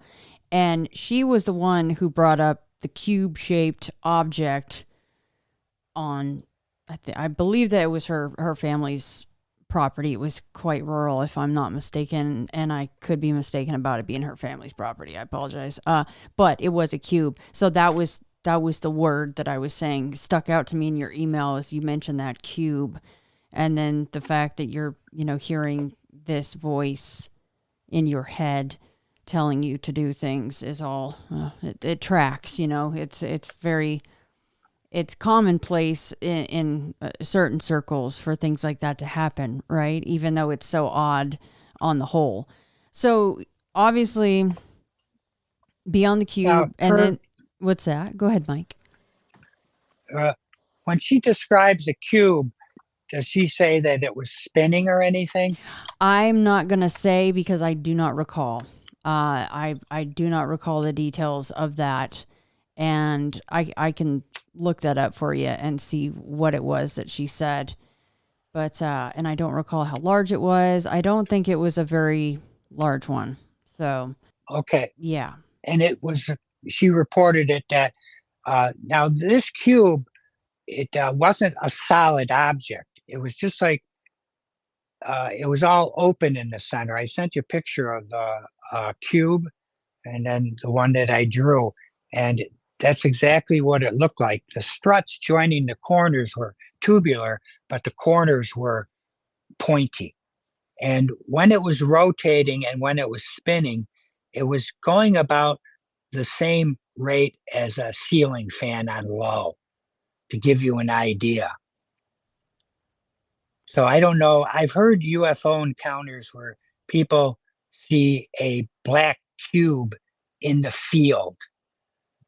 And she was the one who brought up the cube-shaped object on, I believe that it was her family's property. It was quite rural, if I'm not mistaken, and I could be mistaken about it being her family's property. I apologize. But it was a cube. So that was the word that I was saying stuck out to me in your email as you mentioned that cube, and then the fact that you're hearing this voice in your head telling you to do things is all it tracks. It's commonplace in certain circles for things like that to happen, right? Even though it's so odd on the whole. So obviously, beyond the cube, and then what's that? Go ahead, Mike. When she describes a cube, does she say that it was spinning or anything? I'm not gonna say because I do not recall. I do not recall the details of that, and I can look that up for you and see what it was that she said. But and I don't recall how large it was. I don't think it was a very large one. So okay, yeah. And it was, she reported it that now this cube, it wasn't a solid object. It was just like it was all open in the center. I sent you a picture of the cube, and then the one that I drew, and that's exactly what it looked like. The struts joining the corners were tubular, but the corners were pointy. And when it was rotating and when it was spinning, it was going about the same rate as a ceiling fan on low, to give you an idea. So I don't know. I've heard UFO encounters where people see a black cube in the field,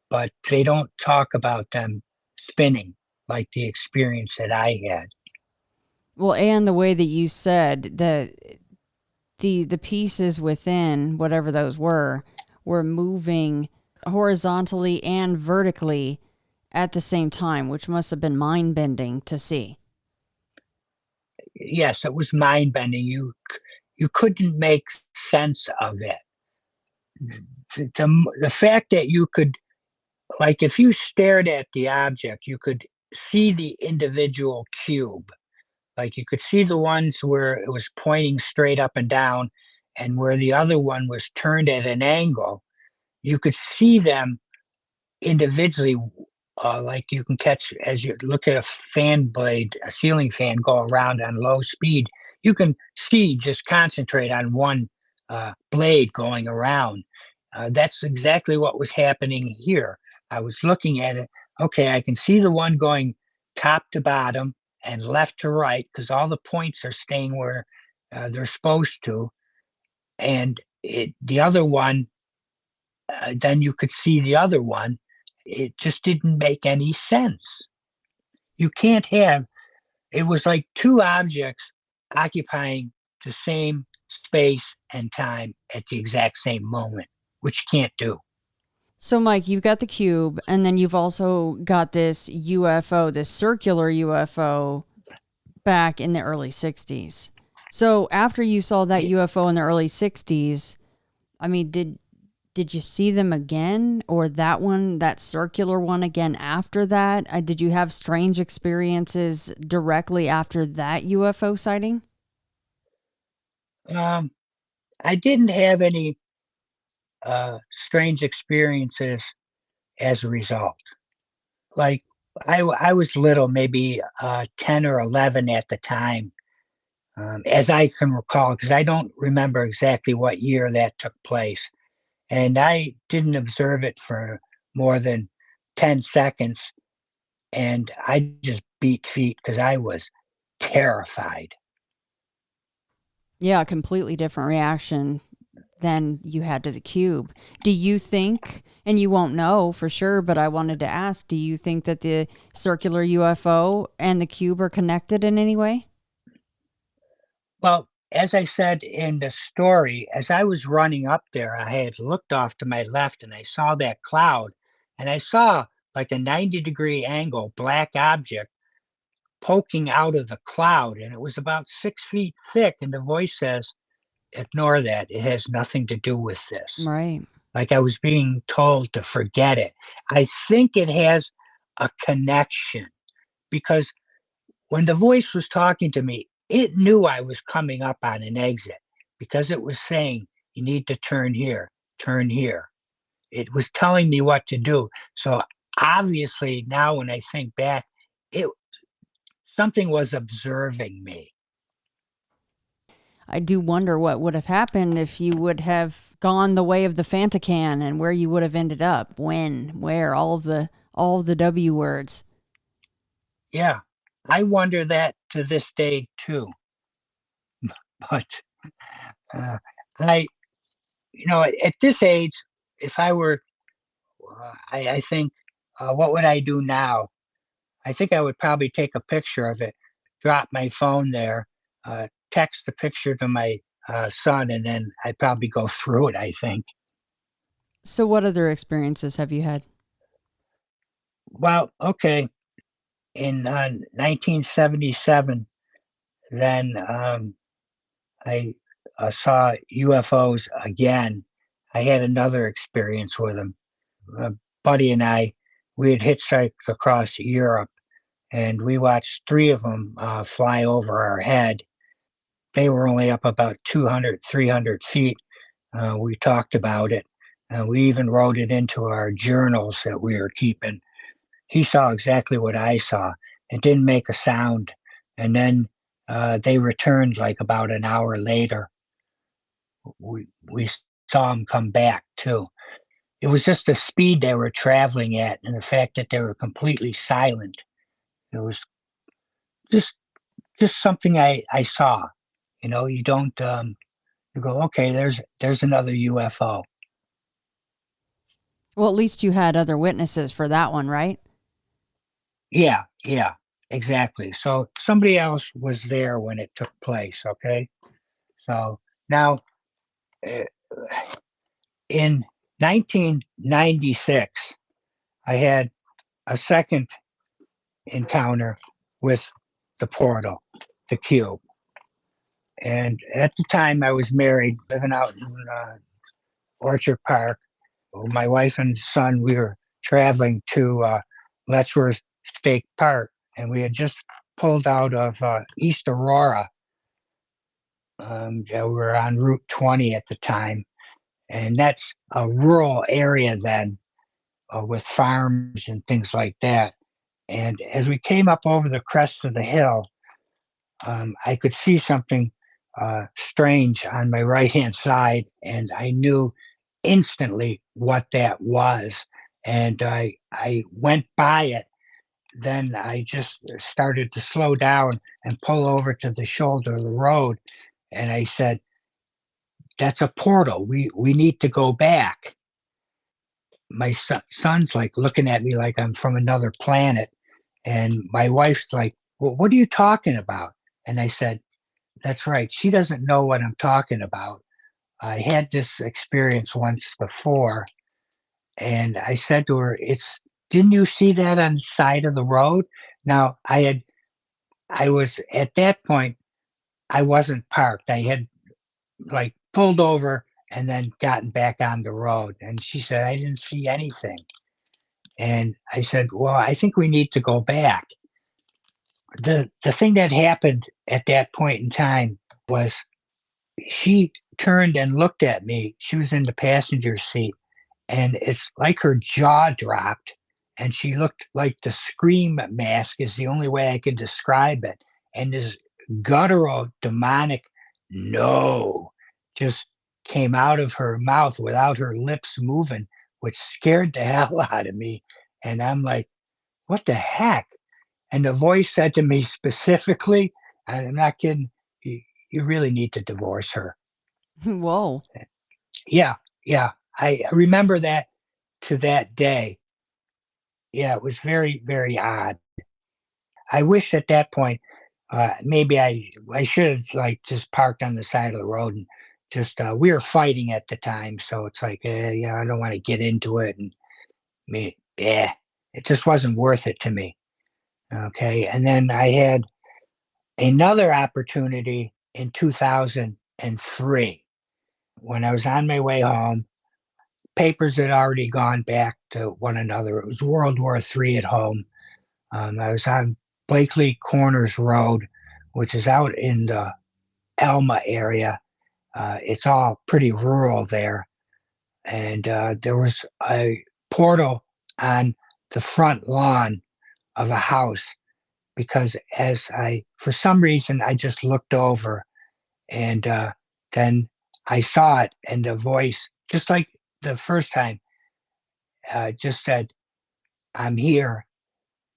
but they don't talk about them spinning like the experience that I had. Well, and the way that you said that the pieces within whatever those were moving horizontally and vertically at the same time, which must have been mind-bending to see. Yes, it was mind-bending. You couldn't make sense of it. The fact that you could like if you stared at the object, you could see the individual cube. Like you could see the ones where it was pointing straight up and down, and where the other one was turned at an angle. You could see them individually, like you can catch as you look at a fan blade, a ceiling fan go around on low speed. You can see, just concentrate on one blade going around. That's exactly what was happening here. I was looking at it. Okay, I can see the one going top to bottom and left to right because all the points are staying where they're supposed to. And the other one, then you could see the other one. It just didn't make any sense. You can't have, it was like two objects occupying the same space and time at the exact same moment, which you can't do. So, Mike, you've got the cube, and then you've also got this UFO, this circular UFO back in the early 60s. So, after you saw that UFO in the early 60s, I mean, did you see them again, or that one, that circular one again after that? Did you have strange experiences directly after that UFO sighting? I didn't have any strange experiences as a result. Like I was little, maybe 10 or 11 at the time, as I can recall, because I don't remember exactly what year that took place. And I didn't observe it for more than 10 seconds. And I just beat feet because I was terrified. Yeah, a completely different reaction than you had to the cube. Do you think, and you won't know for sure, but I wanted to ask, do you think that the circular UFO and the cube are connected in any way? Well, as I said in the story, as I was running up there, I had looked off to my left and I saw that cloud and I saw like a 90-degree angle black object poking out of the cloud. And it was about 6 feet thick. And the voice says, ignore that. It has nothing to do with this. Right. Like I was being told to forget it. I think it has a connection because when the voice was talking to me, it knew I was coming up on an exit because it was saying, you need to turn here, turn here. It was telling me what to do. So obviously now when I think back, it something was observing me. I do wonder what would have happened if you would have gone the way of the Fantacan and where you would have ended up, when, where, all of the W words. Yeah. I wonder that to this day too. But uh, I, at this age, if I were, I think, what would I do now? I think I would probably take a picture of it, drop my phone there, text the picture to my son, and then I'd probably go through it, I think. So what other experiences have you had? Well, okay. In 1977, then I saw UFOs again. I had another experience with them. A buddy and I, we had hitchhiked across Europe and we watched three of them fly over our head. They were only up about 200, 300 feet. We talked about it. We even wrote it into our journals that we were keeping. He saw exactly what I saw. It didn't make a sound. And then they returned like about an hour later. We saw them come back too. It was just the speed they were traveling at and the fact that they were completely silent. It was just something I saw. You don't you go, okay, there's another UFO. Well, at least you had other witnesses for that one, right? Yeah, exactly. So somebody else was there when it took place. Okay, so now uh, in 1996, I had a second encounter with the portal, the cube. And at the time, I was married, living out in Orchard Park. My wife and son, we were traveling to Letchworth State Park, and we had just pulled out of East Aurora. We were on Route 20 at the time, and that's a rural area then, with farms and things like that. And as we came up over the crest of the hill, I could see something strange on my right-hand side, and I knew instantly what that was. And I went by it. Then I just started to slow down and pull over to the shoulder of the road. And I said, "That's a portal. We need to go back." My son's like looking at me like I'm from another planet. And my wife's like, "Well, what are you talking about?" And I said, "That's right. She doesn't know what I'm talking about. I had this experience once before." And I said to her, "Didn't you see that on the side of the road?" Now I was at that point, I wasn't parked. I had like pulled over and then gotten back on the road. And she said, "I didn't see anything." And I said, "Well, I think we need to go back." The thing that happened at that point in time was she turned and looked at me. She was in the passenger seat, and it's like her jaw dropped, and she looked like the scream mask is the only way I can describe it. And this guttural, demonic no just came out of her mouth without her lips moving, which scared the hell out of me. And I'm like, what the heck? And the voice said to me specifically, and I'm not kidding, you really need to divorce her. Whoa. Yeah, yeah. I remember that to that day. Yeah, it was very, very odd. I wish at that point, maybe I should have like just parked on the side of the road and just we were fighting at the time, so it's like, yeah, I don't want to get into it, and me, yeah, it just wasn't worth it to me. Okay, and then I had another opportunity in 2003 when I was on my way home. Papers had already gone back to one another. It was World War III at home. I was on Blakely Corners Road, which is out in the Elma area. It's all pretty rural there. And there was a portal on the front lawn of a house because for some reason, I just looked over and then I saw it, and the voice, just like the first time, just said, "I'm here.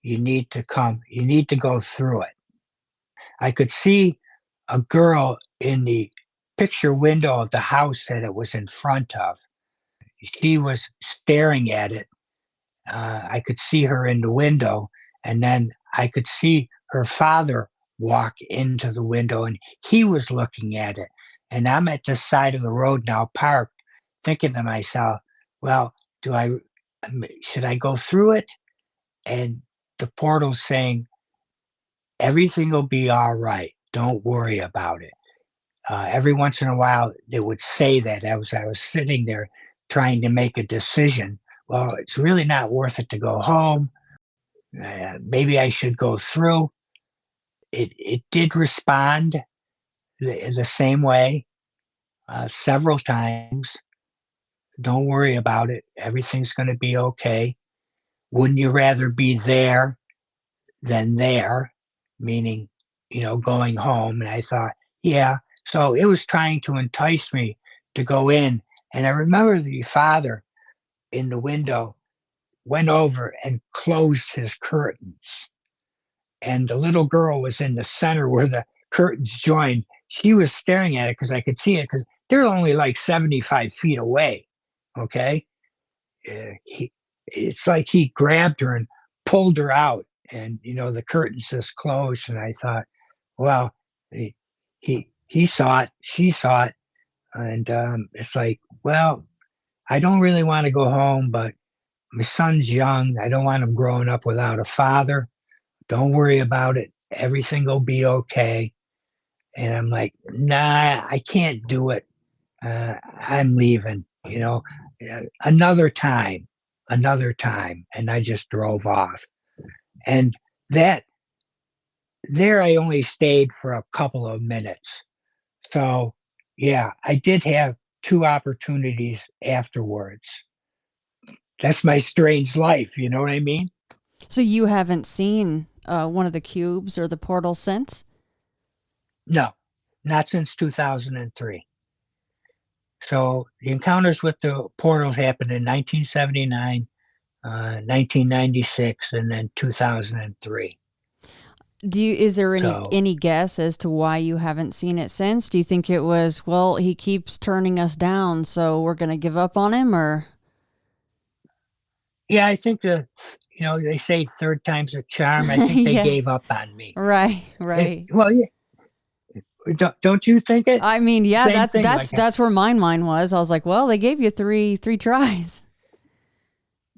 You need to come. You need to go through it." I could see a girl in the picture window of the house that it was in front of. She was staring at it. I could see her in the window, and then I could see her father walk into the window, and he was looking at it. And I'm at the side of the road now, parked, thinking to myself, well, should I go through it? And the portal's saying, "Everything will be all right. Don't worry about it." Every once in a while, it would say that as I was sitting there trying to make a decision. Well, it's really not worth it to go home. Maybe I should go through. It did respond the same way several times. "Don't worry about it. Everything's going to be okay. Wouldn't you rather be there than there?" Meaning, going home. And I thought, yeah. So it was trying to entice me to go in. And I remember the father in the window went over and closed his curtains. And the little girl was in the center where the curtains joined. She was staring at it because I could see it because they're only like 75 feet away. Okay. He, it's like he grabbed her and pulled her out, and the curtains just closed. And I thought, well, he saw it, she saw it, and it's like, well, I don't really want to go home, but my son's young. I don't want him growing up without a father. Don't worry about it. Everything will be okay. And I'm like, nah, I can't do it. I'm leaving. Another time. another time, and I just drove off. And that there I only stayed for a couple of minutes. So yeah, I did have two opportunities afterwards. That's my strange life, you know what I mean? So you haven't seen one of the cubes or the portal since? No, not since 2003. So the encounters with the portals happened in 1979, 1996, and then 2003. Is there So any guess as to why you haven't seen it since? Do you think it was, well, he keeps turning us down, so we're going to give up on him, or? yeah, I think they say third time's a charm. I think they Yeah. gave up on me. Right. Well, yeah, don't you think it? I mean, yeah, Same thing. that's where my mind was. I was like, well, they gave you three tries.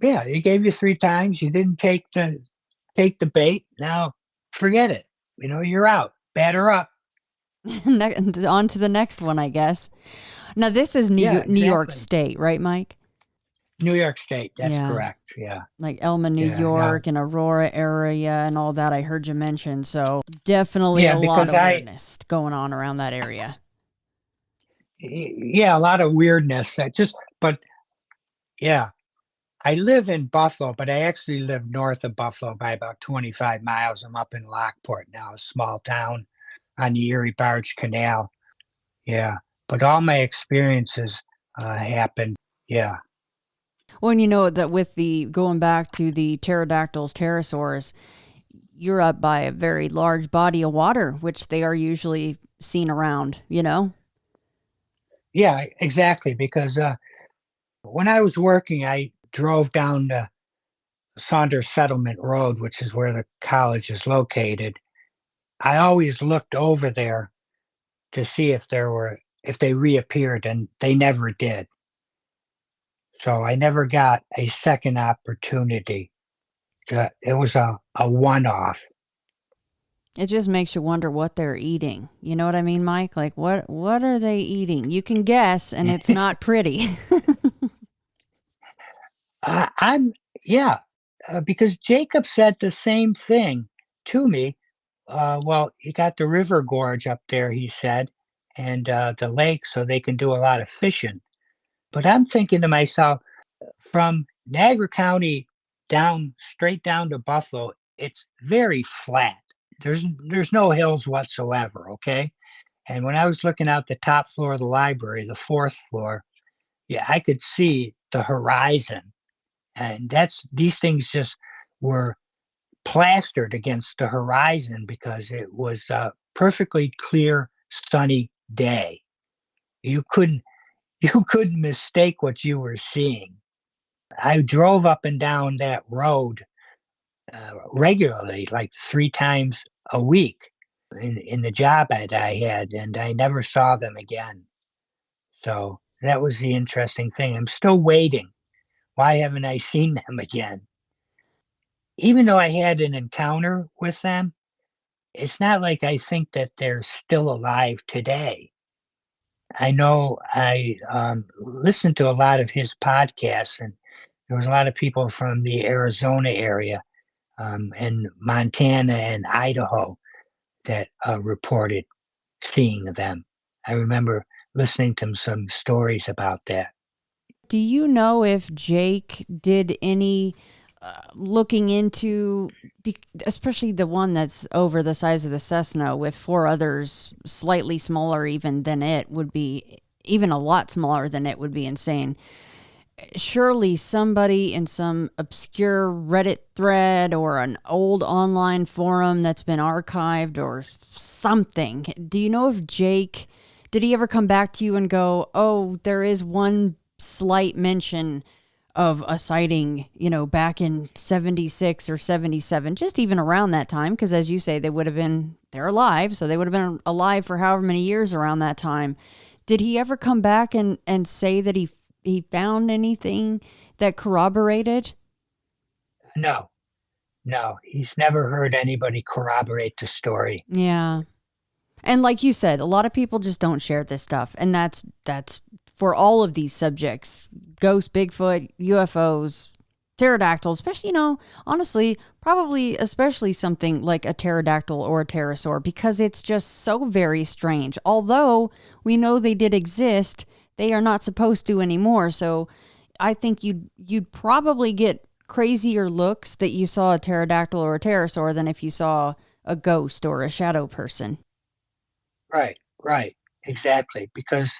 Yeah, they gave you three times. You didn't take the bait. Now forget it. You're out. Batter up. On to the next one, I guess. Now, this is Yeah, New York exactly. State, right, Mike? New York State. That's Yeah. correct. Yeah. Like Elma, New Yeah. York, and Aurora area and all that I heard you mention. So definitely Yeah, a lot because of weirdness going on around that area. yeah, a lot of weirdness. But yeah, I live in Buffalo, but I actually live north of Buffalo by about 25 miles. I'm up in Lockport now, a small town on the Erie Barge Canal. Yeah, but all my experiences happened. Yeah. Well, and you know that with the going back to the pterodactyls, pterosaurs, you're up by a very large body of water, which they are usually seen around, you know? Yeah, exactly. Because when I was working, I drove down the Saunders Settlement Road, which is where the college is located. I always looked over there to see if they reappeared, and they never did. So I never got a second opportunity. It was a one-off. It just makes you wonder what they're eating. You know what I mean, Mike? Like what are they eating? You can guess, and it's not pretty. I'm yeah, because Jacob said the same thing to me. Well, you got the river gorge up there, he said, and the lake, so they can do a lot of fishing. But I'm thinking to myself, from Niagara County straight down to Buffalo, it's very flat. There's no hills whatsoever, okay? And when I was looking out the top floor of the library, the fourth floor, yeah, I could see the horizon. And these things just were plastered against the horizon because it was a perfectly clear, sunny day. You couldn't you couldn't mistake what you were seeing. I drove up and down that road regularly, like three times a week in the job that I had, and I never saw them again. So that was the interesting thing. I'm still waiting. Why haven't I seen them again? Even though I had an encounter with them, it's not like I think that they're still alive today. I know I listened to a lot of his podcasts, and there was a lot of people from the Arizona area and Montana and Idaho that reported seeing them. I remember listening to some stories about that. Do you know if Jake did any looking into, especially the one that's over the size of the Cessna with four others slightly smaller even than it would be, even a lot smaller than it would be insane. Surely somebody in some obscure Reddit thread or an old online forum that's been archived or something. Do you know if Jake, did he ever come back to you and go, oh, there is one slight mention of a sighting, you know, back in 76 or 77, just even around that time? Because as you say, they're alive. So they would have been alive for however many years around that time. Did he ever come back and say that he found anything that corroborated? No, he's never heard anybody corroborate the story. Yeah. And like you said, a lot of people just don't share this stuff. And that's for all of these subjects, ghosts, Bigfoot, UFOs, pterodactyl, especially, honestly, probably especially something like a pterodactyl or a pterosaur, because it's just so very strange. Although we know they did exist, they are not supposed to anymore. So I think you'd probably get crazier looks that you saw a pterodactyl or a pterosaur than if you saw a ghost or a shadow person. Right, exactly. Because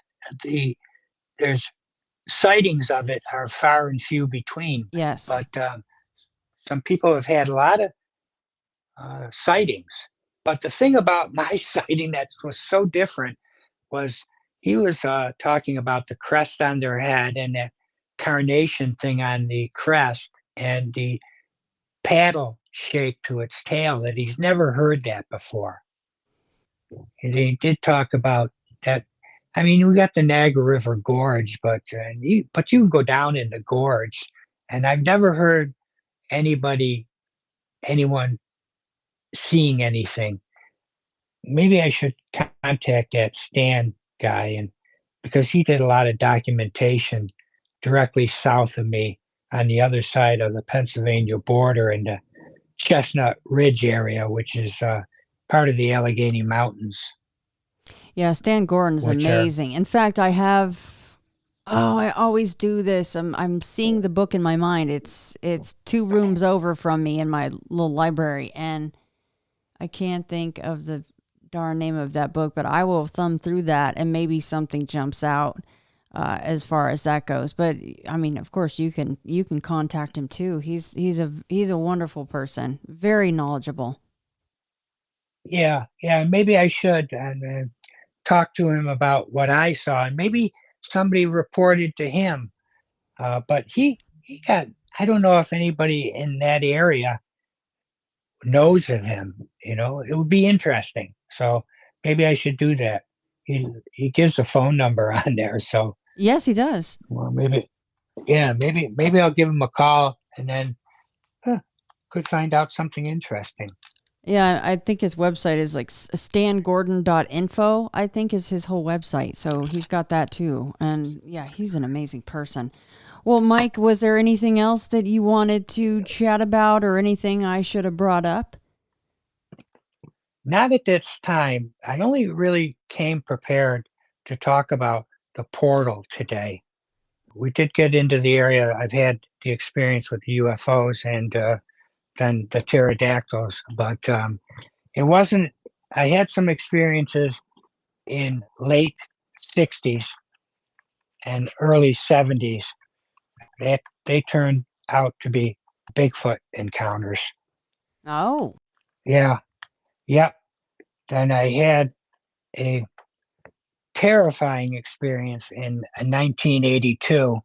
there's sightings of it are far and few between. Yes. But some people have had a lot of sightings. But the thing about my sighting that was so different was he was talking about the crest on their head and that carnation thing on the crest and the paddle shape to its tail, that he's never heard that before. And he did talk about that. I mean, we got the Niagara River Gorge, but you can go down in the gorge, and I've never heard anyone seeing anything. Maybe I should contact that Stan guy, and because he did a lot of documentation directly south of me on the other side of the Pennsylvania border in the Chestnut Ridge area, which is part of the Allegheny Mountains. Yeah, Stan Gordon's amazing. In fact, I always do this. I'm seeing the book in my mind. It's 2 rooms over from me in my little library, and I can't think of the darn name of that book, but I will thumb through that and maybe something jumps out as far as that goes. But I mean, of course, you can contact him too. He's a wonderful person, very knowledgeable. Yeah, maybe I should talk to him about what I saw, and maybe somebody reported to him. But he got, I don't know if anybody in that area knows of him. It would be interesting. So maybe I should do that. He gives a phone number on there. So Yes, he does. well, maybe I'll give him a call, and then could find out something interesting. Yeah, I think his website is like stangordon.info, I think is his whole website. So he's got that too. And yeah, he's an amazing person. Well, Mike, was there anything else that you wanted to chat about or anything I should have brought up? Not at this time. I only really came prepared to talk about the portal today. We did get into the area. I've had the experience with the UFOs and then the pterodactyls, but it wasn't. I had some experiences in late 60s and early 70s. They turned out to be Bigfoot encounters. Oh. Yeah, yep. Then I had a terrifying experience in 1982,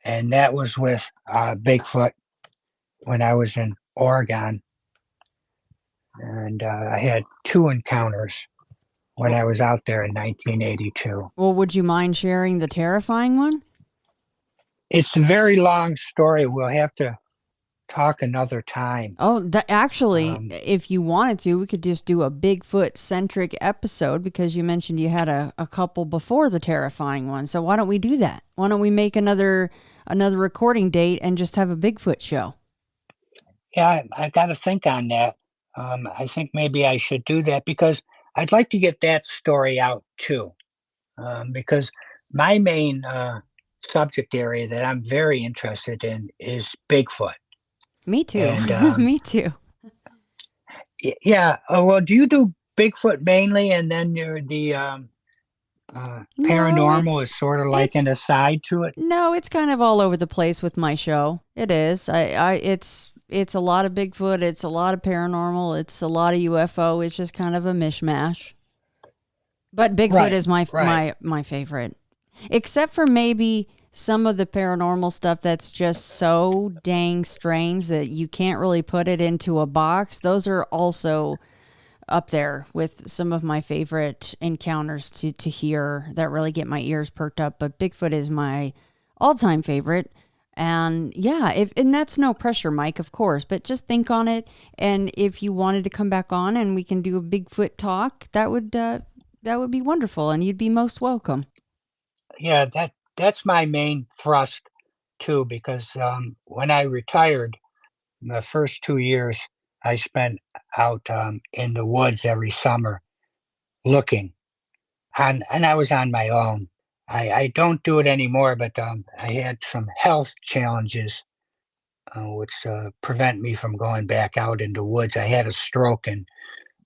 and that was with Bigfoot when I was in Oregon. And I had 2 encounters when I was out there in 1982. Well, would you mind sharing the terrifying one? It's a very long story. We'll have to talk another time. Oh, actually, if you wanted to, we could just do a Bigfoot-centric episode because you mentioned you had a couple before the terrifying one. So why don't we do that? Why don't we make another recording date and just have a Bigfoot show? Yeah, I got to think on that. I think maybe I should do that because I'd like to get that story out too. Because my main subject area that I'm very interested in is Bigfoot. Me too. And, Me too. Yeah. Well, do you do Bigfoot mainly, and then the paranormal is sort of like an aside to it? No, it's kind of all over the place with my show. It is. It's a lot of Bigfoot. It's a lot of paranormal. It's a lot of UFO. It's just kind of a mishmash. But Bigfoot is my favorite, except for maybe some of the paranormal stuff that's just so dang strange that you can't really put it into a box. Those are also up there with some of my favorite encounters to hear that really get my ears perked up. But Bigfoot is my all-time favorite. And yeah, and that's no pressure, Mike, of course, but just think on it. And if you wanted to come back on and we can do a Bigfoot talk, that would be wonderful, and you'd be most welcome. Yeah, that's my main thrust too, because when I retired, the first 2 years I spent out in the woods every summer looking, and I was on my own. I don't do it anymore, but I had some health challenges which prevent me from going back out in the woods. I had a stroke in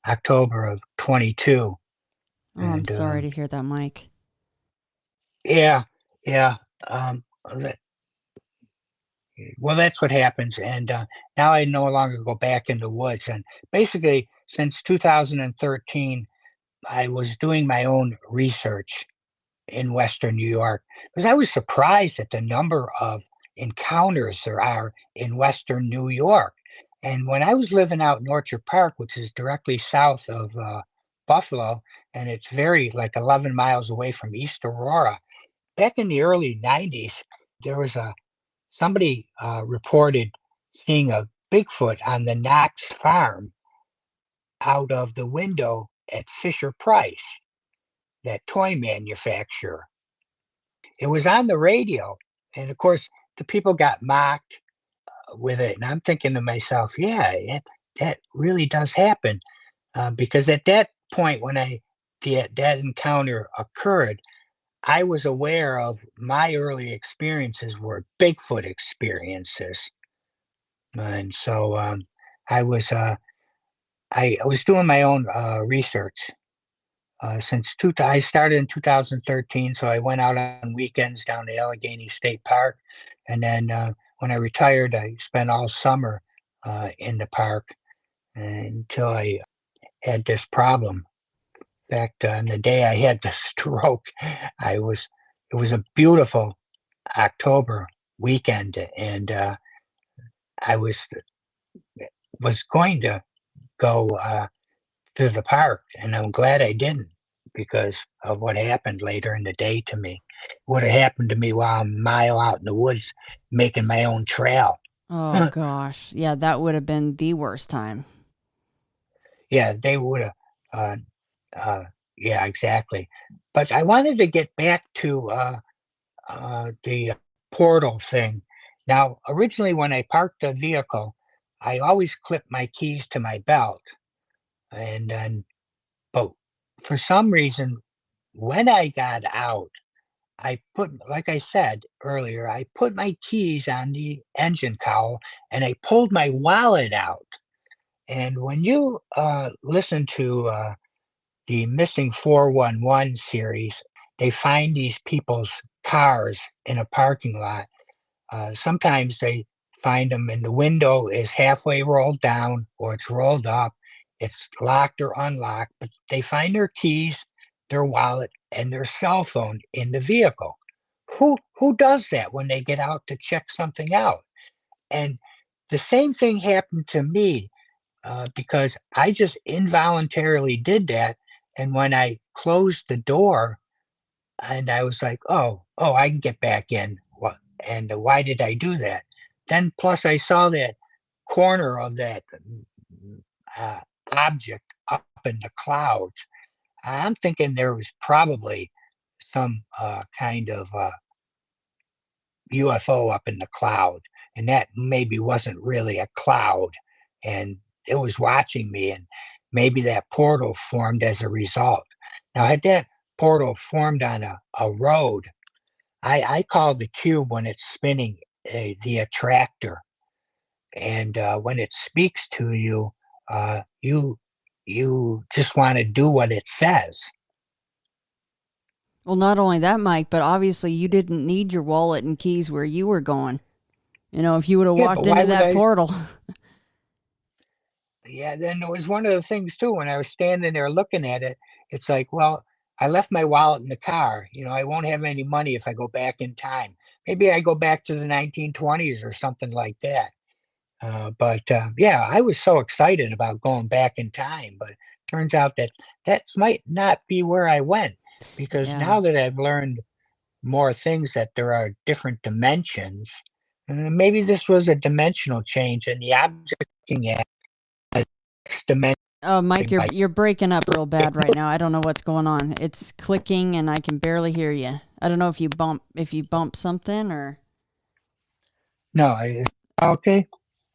October of 22, Oh, I'm and sorry to hear that, Mike. yeah, yeah. Um, that- well, that's what happens, and now I no longer go back in the woods. And basically, since 2013, I was doing my own research in Western New York because I was surprised at the number of encounters there are in Western New York. And when I was living out in Orchard Park, which is directly south of Buffalo, and it's very like 11 miles away from East Aurora, back in the early 90s, there was somebody reported seeing a Bigfoot on the Knox farm out of the window at Fisher Price, that toy manufacturer. It was on the radio, and of course, the people got mocked with it. And I'm thinking to myself, yeah, that really does happen. Because at that point, when that encounter occurred, I was aware of my early experiences were Bigfoot experiences, and so I was uh, I was doing my own research I started in 2013, so I went out on weekends down to Allegheny State Park, and then when I retired, I spent all summer in the park until I had this problem. In fact, on the day I had the stroke, I was it was a beautiful October weekend, and I was going to go to the park, and I'm glad I didn't because of what happened later in the day to me. Would have happened to me while I'm a mile out in the woods making my own trail. Oh gosh. Yeah, that would have been the worst time. Yeah, they would have. Uh, uh, yeah, exactly. But I wanted to get back to the portal thing. Now, originally, when I parked the vehicle, I always clipped my keys to my belt, and then, but for some reason, when I got out, like I said earlier, I put my keys on the engine cowl and I pulled my wallet out. And when you listen to the Missing 411 series, they find these people's cars in a parking lot. Sometimes they find them and the window is halfway rolled down or it's rolled up. It's locked or unlocked, but they find their keys, their wallet, and their cell phone in the vehicle. Who does that when they get out to check something out? And the same thing happened to me because I just involuntarily did that. And when I closed the door, and I was like, oh, I can get back in. What? And why did I do that? Then plus I saw that corner of that uh, object up in the clouds. I'm thinking there was probably some kind of UFO up in the cloud, and that maybe wasn't really a cloud, and it was watching me, and maybe that portal formed as a result. Now, had that portal formed on a road, I call the cube when it's spinning the attractor, and when it speaks to you, you just want to do what it says. Well, not only that, Mike, but obviously you didn't need your wallet and keys where you were going. You know, if you would have Yeah, but walked why into would that I? portal. Yeah, then it was one of the things too when I was standing there looking at it. It's like, well, I left my wallet in the car. I won't have any money if I go back in time. Maybe I go back to the 1920s or something like that. But yeah, I was so excited about going back in time, but turns out that might not be where I went because Yeah. now that I've learned more things that there are different dimensions, maybe this was a dimensional change and the object looking at this dimension. Oh, Mike, you're Like, you're breaking up real bad right now. I don't know what's going on. It's clicking and I can barely hear you. I don't know if you bump something or No, okay.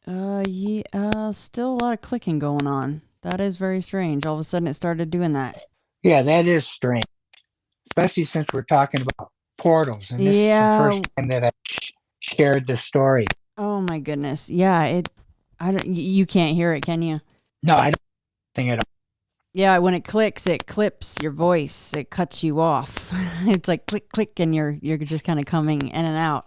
Yeah, still a lot of clicking going on. That is very strange. All of a sudden it started doing that. Yeah, that is strange, especially since we're talking about portals, and this is the Yeah. first time that I shared the story. Oh my goodness. Yeah, I don't you can't hear it, can you? No, I don't think it. Yeah, when it clicks, it clips your voice. It cuts you off. It's like click click and you're just kind of coming in and out.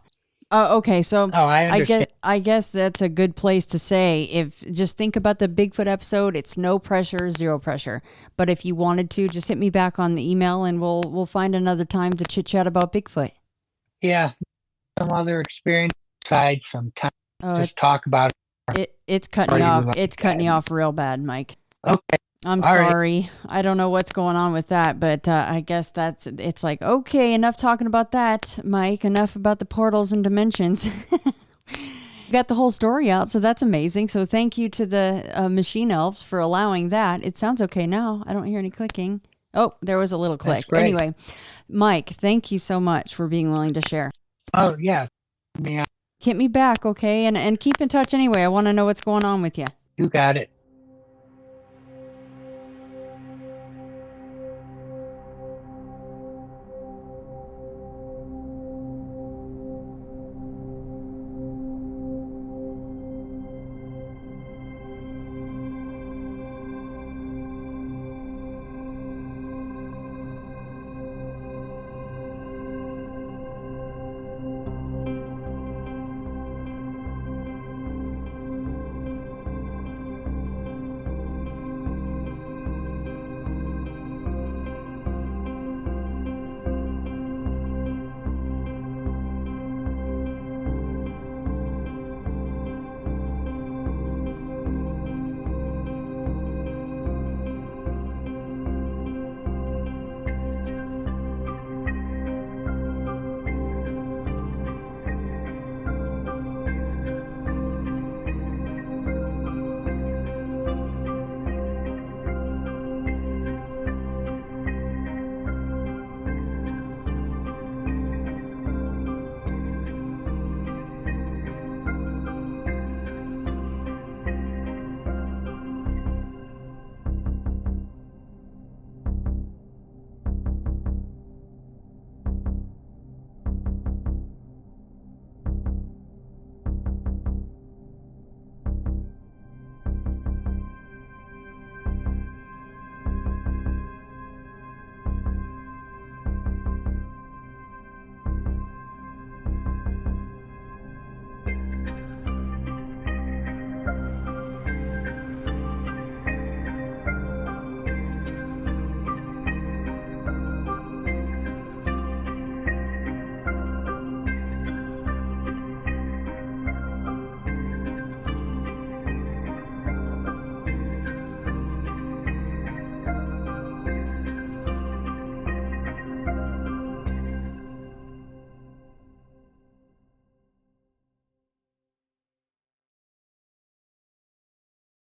Okay, so Oh, I understand. I guess that's a good place to say if just think about the Bigfoot episode. It's no pressure, zero pressure. But if you wanted to, just hit me back on the email and we'll find another time to chit chat about Bigfoot. Yeah, some other experience aside, some time. Oh, Just talk about it's cutting you off. It's cutting you off real bad, Mike. Okay. I'm All right. sorry. I don't know what's going on with that, but I guess it's like, okay, enough talking about that, Mike. Enough about the portals and dimensions. Got the whole story out, so that's amazing. So thank you to the machine elves for allowing that. It sounds okay now. I don't hear any clicking. Oh, there was a little click. That's great. Anyway, Mike, thank you so much for being willing to share. Oh, yeah. Yeah. Hit me back, okay? And keep in touch anyway. I want to know what's going on with you. You got it.